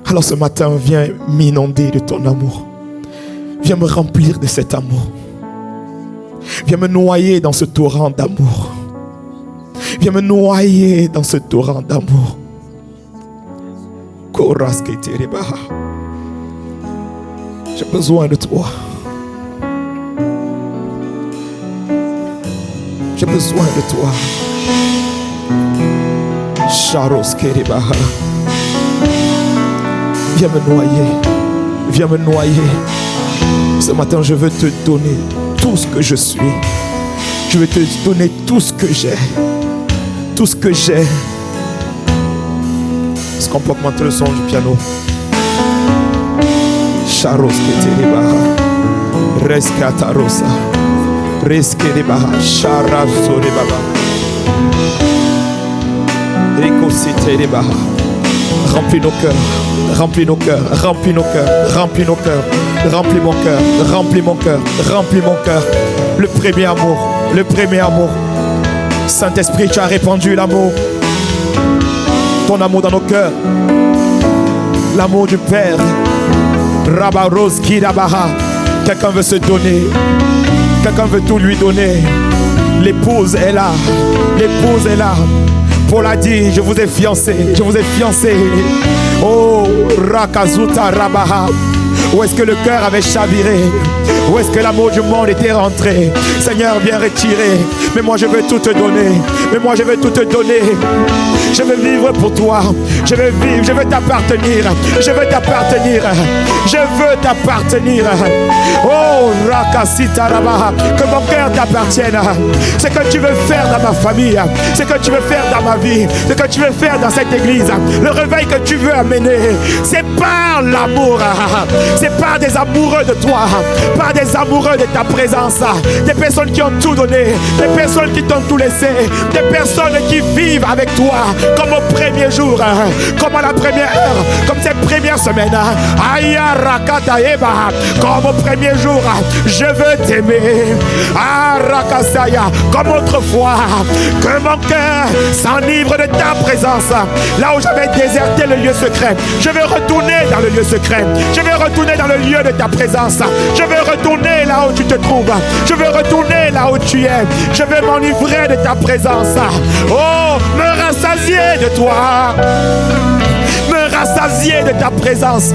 Alors ce matin, viens m'inonder de ton amour. Viens me remplir de cet amour. Viens me noyer dans ce torrent d'amour. Viens me noyer dans ce torrent d'amour. J'ai besoin de toi. J'ai besoin de toi. Viens me noyer. Viens me noyer. Ce matin, je veux te donner tout ce que je suis. Je veux te donner tout ce que j'ai. Tout ce que j'ai. Est-ce qu'on peut augmenter le son du piano? Charos Keteribaha. Rescatarosa. Reskerebaha. Charasorebaha. Ricositerebaha. Remplis nos cœurs. Remplis nos cœurs. Remplis nos cœurs. Remplis nos cœurs. Remplis mon cœur. Remplis mon cœur. Remplis mon cœur. Le premier amour. Le premier amour. Saint-Esprit, tu as répandu l'amour. Ton amour dans nos cœurs. L'amour du Père. Rabaros Kirabaha. Quelqu'un veut se donner. Quelqu'un veut tout lui donner. L'épouse est là. L'épouse est là. Paul a dit, je vous ai fiancé. Je vous ai fiancé. Oh, Rakazuta Rabaha. Où est-ce que le cœur avait chaviré? Où est-ce que l'amour du monde était rentré? Seigneur, viens retirer. Mais moi je veux tout te donner. Mais moi je veux tout te donner. Je veux vivre pour toi. Je veux vivre, je veux t'appartenir. Je veux t'appartenir. Je veux t'appartenir. Oh, Rakasita Rabaha. Que mon cœur t'appartienne. Ce que tu veux faire dans ma famille. Ce que tu veux faire dans ma vie. Ce que tu veux faire dans cette église. Le réveil que tu veux amener. C'est par l'amour. C'est par des amoureux de toi. Par des amoureux de ta présence. Des personnes qui ont tout donné. Des personnes qui t'ont tout laissé. Des personnes qui vivent avec toi. Comme au premier jour, comme à la première heure, comme cette première semaine. Aya Rakata Eba, comme au premier jour, je veux t'aimer. Arakasaya, comme autrefois, que mon cœur s'enivre de ta présence. Là où j'avais déserté le lieu secret, je veux retourner dans le lieu secret. Je veux retourner dans le lieu de ta présence. Je veux retourner là où tu te trouves. Je veux retourner là où tu es. Je veux m'enivrer de ta présence. Oh, me rassasier de toi, me rassasier de ta présence.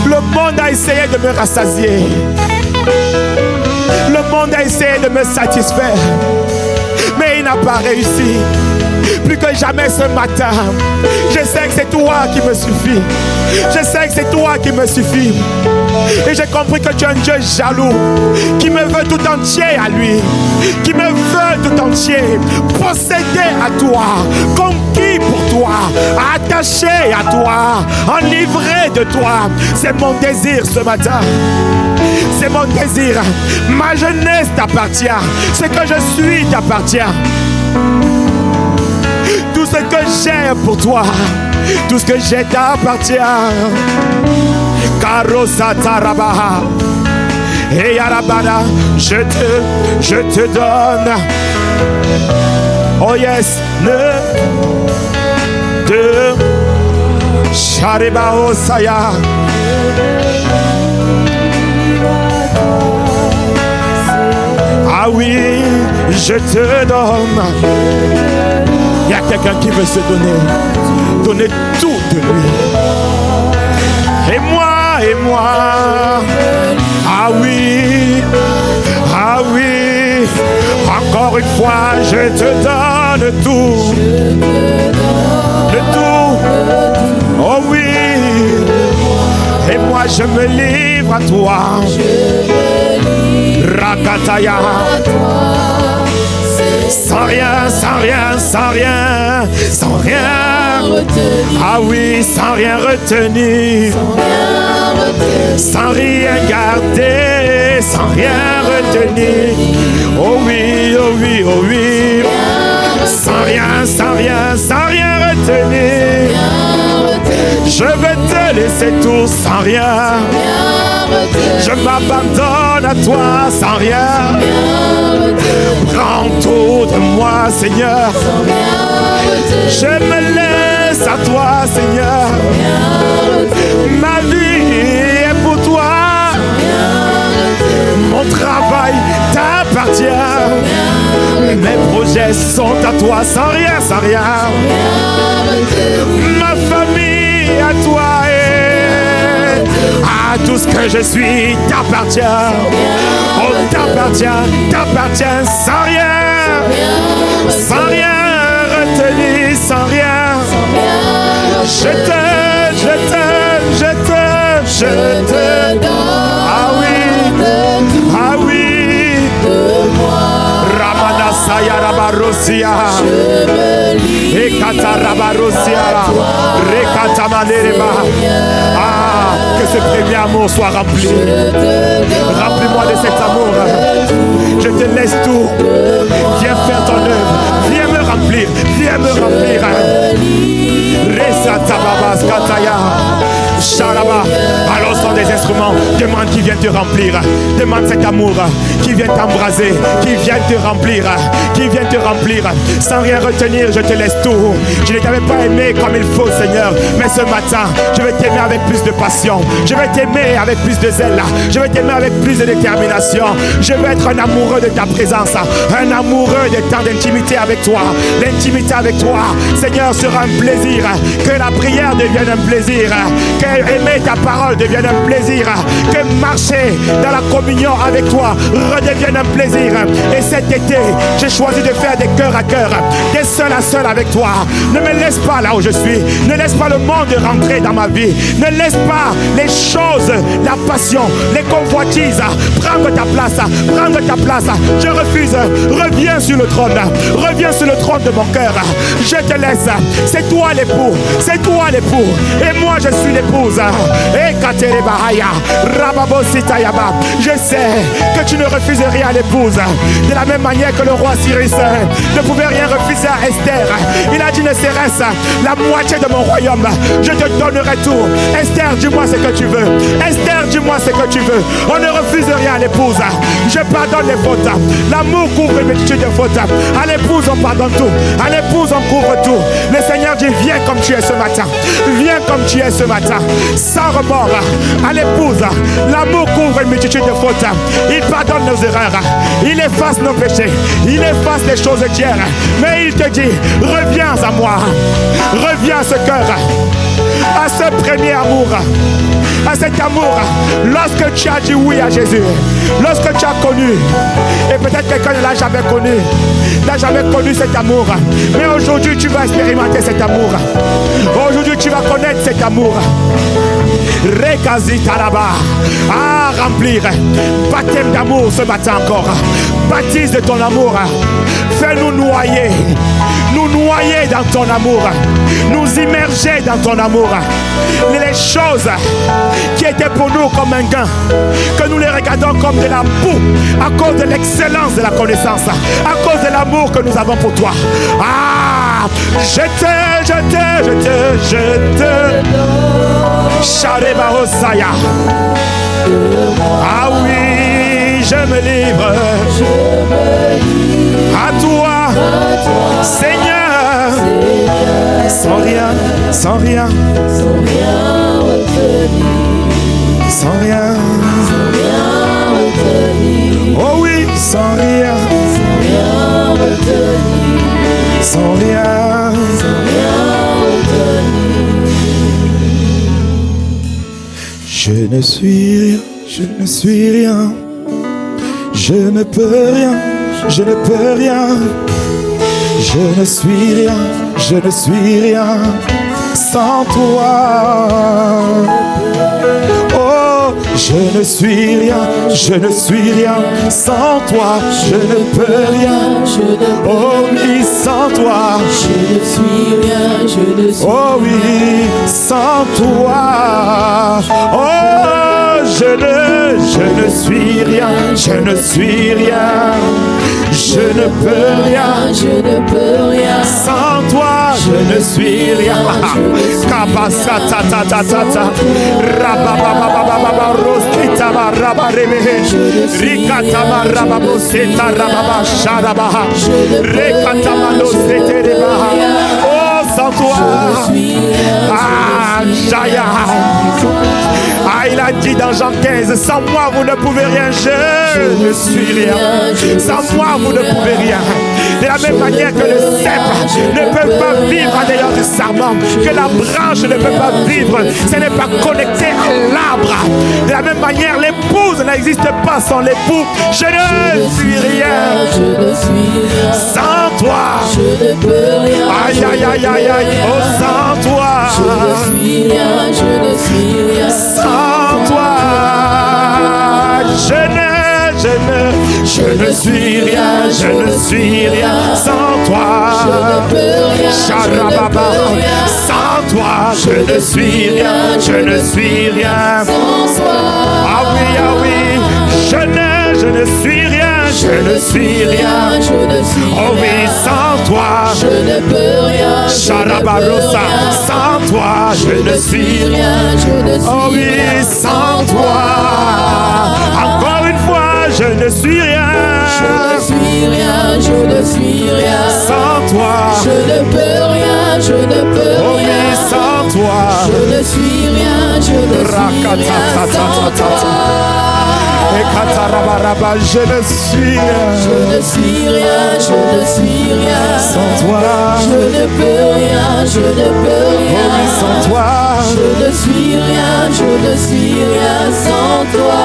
Le monde a essayé de me rassasier. Le monde a essayé de me satisfaire, mais il n'a pas réussi. Plus que jamais ce matin, je sais que c'est toi qui me suffit. Je sais que c'est toi qui me suffit. Et j'ai compris que tu es un Dieu jaloux, qui me veut tout entier à lui, qui me veut tout entier, possédé à toi, conquis pour toi, attaché à toi, enivré de toi. C'est mon désir ce matin. C'est mon désir. Ma jeunesse t'appartient. Ce que je suis t'appartient. Tout ce que j'ai pour toi, tout ce que j'ai t'appartient. Karosata Rabaha. Et Yarabana, je te donne. Oh yes, ne te Sharibao Saya. Ah oui, je te donne. Il y a quelqu'un qui veut se donner. Donner tout de lui. Et moi, ah oui, encore une fois, je te donne tout, le tout, oh oui, et moi je me livre à toi, Rakataya, sans rien, ah oui, sans rien retenir, sans rien garder, sans rien retenir, oh oui, sans rien retenir, je vais te laisser tout sans rien, je m'abandonne à toi sans rien, prends tout de moi Seigneur, je me laisse à toi Seigneur, ma vie est pour toi, mon travail t'appartient, mes projets sont à toi sans rien, ma famille à toi et à tout ce que je suis t'appartient, oh t'appartient sans rien retenir, sans rien, je te donne, ah oui, Ramana Sayarabarosia, Ekatarabarosia, Rekatamanéreba, ah, que ce premier amour soit rempli, remplis-moi de cet amour, je te laisse tout, viens faire ton œuvre, viens me remplir, Resa Tababas Kataya, Sharaba, alors sont des instruments, demande qui vient te remplir, demande cet amour qui vient t'embraser, qui vient te remplir, sans rien retenir, je te laisse tout. Je ne t'avais pas aimé comme il faut Seigneur, mais ce matin, je vais t'aimer avec plus de passion, je vais t'aimer avec plus de zèle, je vais t'aimer avec plus de détermination, je vais être un amoureux de ta présence, un amoureux des temps d'intimité avec toi. L'intimité avec toi, Seigneur, sera un plaisir, que la prière devienne un plaisir, que aimer ta parole devienne un plaisir, que marcher dans la communion avec toi redevienne un plaisir. Et cet été, j'ai choisi de faire des cœurs à cœur, des seul à seul avec toi. Ne me laisse pas là où je suis, ne laisse pas le monde rentrer dans ma vie, ne laisse pas les choses, la passion, les convoitises prendre ta place, je refuse, reviens sur le trône de mon cœur, je te laisse, c'est toi l'époux, et moi je suis l'épouse. Et je sais que tu ne refuses rien à l'épouse, de la même manière que le roi Cyrus ne pouvait rien refuser à Esther. Il a dit, ne serait-ce la moitié de mon royaume, je te donnerai tout. Esther, dis-moi ce que tu veux, on ne refuse rien à l'épouse, je pardonne les fautes, l'amour couvre une multitude de fautes, à l'épouse on pardonne tout, à l'épouse on couvre tout. Le Seigneur dit, viens comme tu es ce matin, sans remords. À l'épouse, l'amour couvre une multitude de fautes, il pardonne nos erreurs, il efface nos péchés, il efface les choses d'hier, mais il te dit, reviens à moi, reviens à ce cœur, à ce premier amour, à cet amour. Lorsque tu as dit oui à Jésus, lorsque tu as connu, et peut-être quelqu'un ne l'a jamais connu cet amour, mais aujourd'hui tu vas expérimenter cet amour, aujourd'hui tu vas connaître cet amour. Rekazitaraba, à remplir, baptême d'amour ce matin encore, baptise de ton amour, fais-nous noyer dans ton amour, nous immerger dans ton amour. Les choses qui étaient pour nous comme un gain, que nous les regardons comme de la boue à cause de l'excellence de la connaissance, à cause de l'amour que nous avons pour toi. Ah, je te Shareba Hosaya. Ah oui, je me livre à toi, Seigneur, sans rien oh oui, sans rien Je ne suis rien, je ne suis rien. Je ne peux rien, je ne peux rien. Je ne suis rien, je ne suis rien sans toi. Oh, je ne suis rien, je ne suis rien sans toi. Je ne peux rien, oh oui, sans toi. Je ne suis rien, je ne suis oh oui, sans toi. Oh, je ne suis rien, je ne suis rien. Je ne peux rien, je ne peux rien sans toi. Je ne suis rien. Kabasa ta ta ta ta ta. Rababa roskita rababa rebe. Rikata rababa seta rababa sharaba. Rekata malo sete reba. Oh, sans toi. Ah, Jaya. Ah, il a dit dans Jean 15, sans moi vous ne pouvez rien, je ne suis rien. Sans moi vous ne pouvez rien. De la même manière que le cèpe ne peut pas vivre en dehors du sarment, que la branche ne peut pas vivre, ce n'est pas connecté à l'arbre. De la même manière, l'épouse n'existe pas sans l'époux. Je ne suis rien. Sans toi. Je ne peux rien. Aïe, aïe, aïe, aïe, aïe. Oh, sans toi. Je ne suis rien, je ne suis rien. Sans toi, je ne suis rien, je ne suis rien. Sans toi, je ne peux rien, Charababa. Sans toi, je ne suis rien, je ne suis rien. Sans toi, ah oui, je ne suis rien, je ne suis rien. Oh oui, sans toi, je ne peux rien. Charabarosa, sans toi, je ne suis rien, je ne suis oh oui, sans toi. Encore une fois, je ne suis rien. Je ne suis rien, je ne suis rien. Sans toi. Je ne peux rien, je ne peux oh rien. Oui, sans toi. Je ne suis rien, je ne suis rien. Sans toi. Je ne suis rien. Je ne suis rien, je ne suis rien. Sans toi. Je ne peux rien, je ne peux rien. Oh oui, sans toi. Je ne suis rien, je ne suis rien. Sans toi.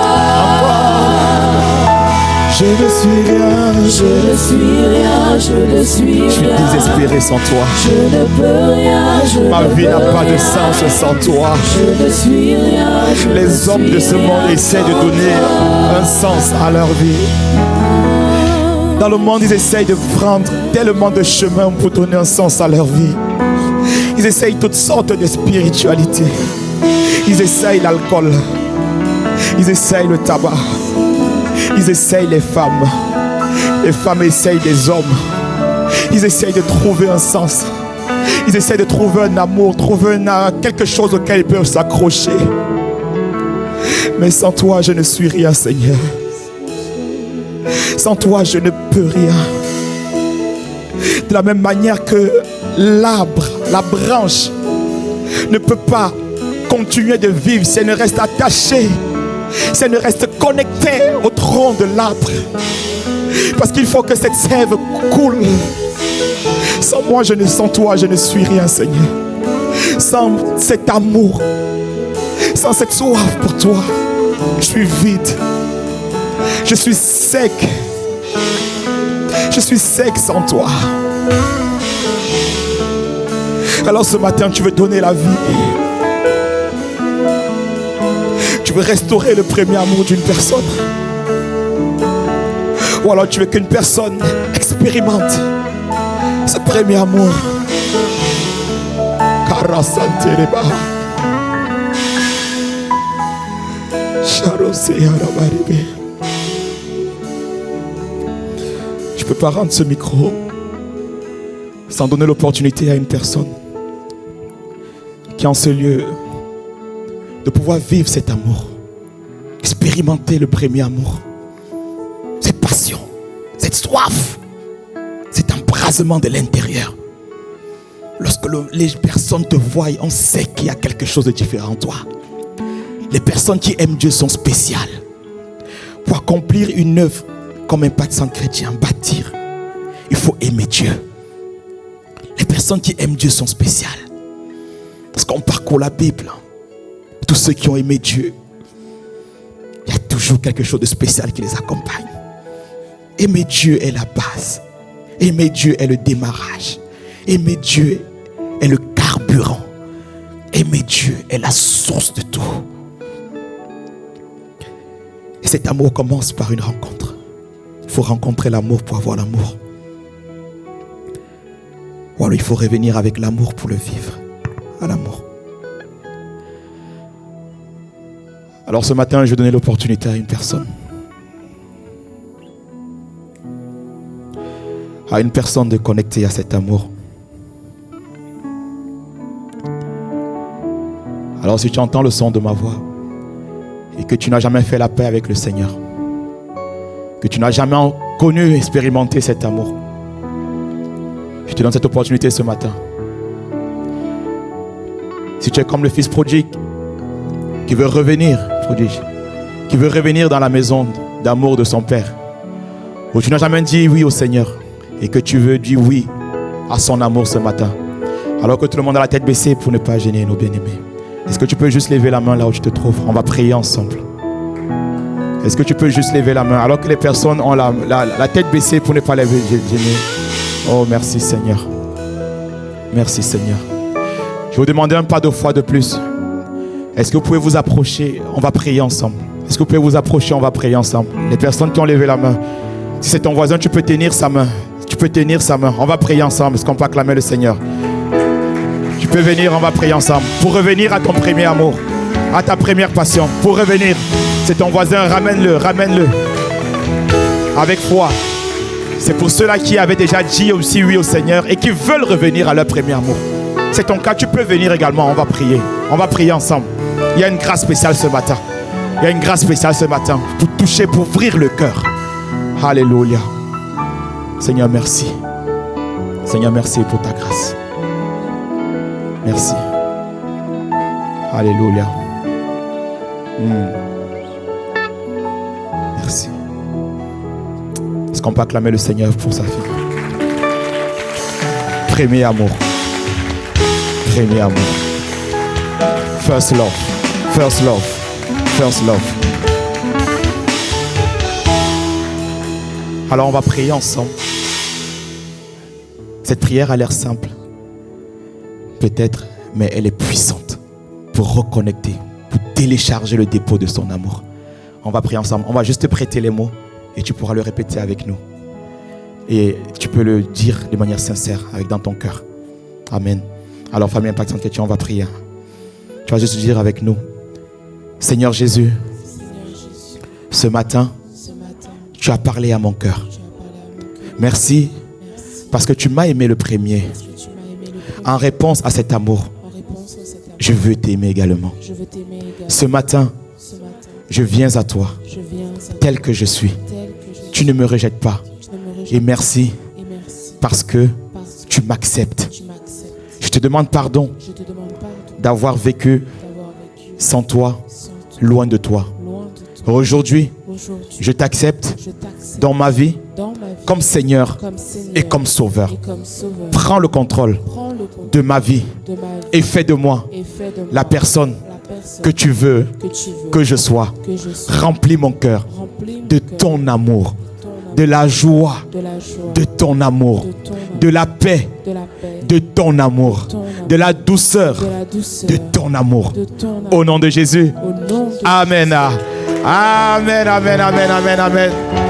Je ne suis rien. Je ne suis rien, je ne suis rien. Je suis désespéré sans toi. Je ne peux rien, je ma vie n'a pas de rien. sens sans toi. Je ne suis rien. Les hommes de ce monde essaient de donner un sens à leur vie. Dans le monde, ils essayent de prendre tellement de chemins pour donner un sens à leur vie. Ils essayent toutes sortes de spiritualités. Ils essayent l'alcool. Ils essayent le tabac. Ils essayent les femmes. Les femmes essayent des hommes. Ils essayent de trouver un sens. Ils essayent de trouver un amour, trouver quelque chose auquel ils peuvent s'accrocher. Mais sans toi, je ne suis rien, Seigneur. Sans toi, je ne peux rien. De la même manière que l'arbre, la branche, ne peut pas continuer de vivre si elle ne reste attachée, si elle ne reste connectée au tronc de l'arbre. Parce qu'il faut que cette sève coule. Sans moi, sans toi, je ne suis rien, Seigneur. Sans cet amour, sans cette soif pour toi, je suis vide. Je suis sec. Je suis sec sans toi. Alors ce matin, tu veux donner la vie. Tu veux restaurer le premier amour d'une personne. Ou alors tu veux qu'une personne expérimente ce premier amour. Karasantereba. Charoseyarabaribe. Je ne peux pas rendre ce micro sans donner l'opportunité à une personne qui est en ce lieu de pouvoir vivre cet amour, expérimenter le premier amour, cette passion, cette soif, cet embrasement de l'intérieur. Lorsque les personnes te voient, on sait qu'il y a quelque chose de différent en toi. Les personnes qui aiment Dieu sont spéciales. Pour accomplir une œuvre comme Impact Centre Chrétien, bâtir, il faut aimer Dieu. Les personnes qui aiment Dieu sont spéciales. Parce qu'on parcourt la Bible. Tous ceux qui ont aimé Dieu toujours quelque chose de spécial qui les accompagne. Aimer Dieu est la base. Aimer Dieu est le démarrage. Aimer Dieu est le carburant. Aimer Dieu est la source de tout. Et cet amour commence par une rencontre. Il faut rencontrer l'amour pour avoir l'amour. Ou alors il faut revenir avec l'amour pour le vivre. À l'amour. Alors ce matin, je vais donner l'opportunité à une personne. À une personne de connecter à cet amour. Alors si tu entends le son de ma voix et que tu n'as jamais fait la paix avec le Seigneur, que tu n'as jamais connu, expérimenté cet amour, je te donne cette opportunité ce matin. Si tu es comme le fils prodigue qui veut revenir, qui veut revenir dans la maison d'amour de son père, où tu n'as jamais dit oui au Seigneur et que tu veux dire oui à son amour ce matin, alors que tout le monde a la tête baissée pour ne pas gêner nos bien-aimés. Est-ce que tu peux juste lever la main là où tu te trouves? On va prier ensemble. Est-ce que tu peux juste lever la main alors que les personnes ont la tête baissée pour ne pas les gêner? Oh, merci Seigneur. Merci Seigneur. Je vais vous demander un pas de foi de plus. Est-ce que vous pouvez vous approcher? On va prier ensemble. Est-ce que vous pouvez vous approcher? On va prier ensemble. Les personnes qui ont levé la main. Si c'est ton voisin, tu peux tenir sa main. Tu peux tenir sa main. On va prier ensemble. Est-ce qu'on peut acclamer le Seigneur? Tu peux venir, on va prier ensemble. Pour revenir à ton premier amour, à ta première passion. Pour revenir, c'est ton voisin, ramène-le, ramène-le. Avec foi. C'est pour ceux-là qui avaient déjà dit aussi oui au Seigneur et qui veulent revenir à leur premier amour. C'est ton cas, tu peux venir également, on va prier. On va prier ensemble. Il y a une grâce spéciale ce matin. Il y a une grâce spéciale ce matin pour toucher, pour ouvrir le cœur. Alléluia. Seigneur, merci. Seigneur, merci pour ta grâce. Merci. Alléluia. Merci. Est-ce qu'on peut acclamer le Seigneur pour sa fille? Premier amour. Premier amour. First love. First love. First love. Alors on va prier ensemble. Cette prière a l'air simple. Peut-être, mais elle est puissante pour reconnecter, pour télécharger le dépôt de son amour. On va prier ensemble. On va juste te prêter les mots et tu pourras le répéter avec nous. Et tu peux le dire de manière sincère, avec dans ton cœur. Amen. Alors, famille impactante chrétienne, on va prier. Tu vas juste dire avec nous. Seigneur Jésus, ce matin, tu as parlé à mon cœur. Merci parce que tu m'as aimé le premier. En réponse à cet amour, je veux t'aimer également. Ce matin, je viens à toi, tel que je suis. Tu ne me rejettes pas. Et merci parce que tu m'acceptes. Je te demande pardon d'avoir vécu sans toi, loin de toi. Aujourd'hui, je t'accepte dans ma vie comme Seigneur et comme Sauveur. Prends le contrôle de ma vie et fais de moi la personne que tu veux que je sois. Remplis mon cœur de ton amour, de la joie de ton amour, de la paix de ton amour, de la douceur de ton amour. Au nom de Jésus. Amen. Amen, amen, amen, amen, amen.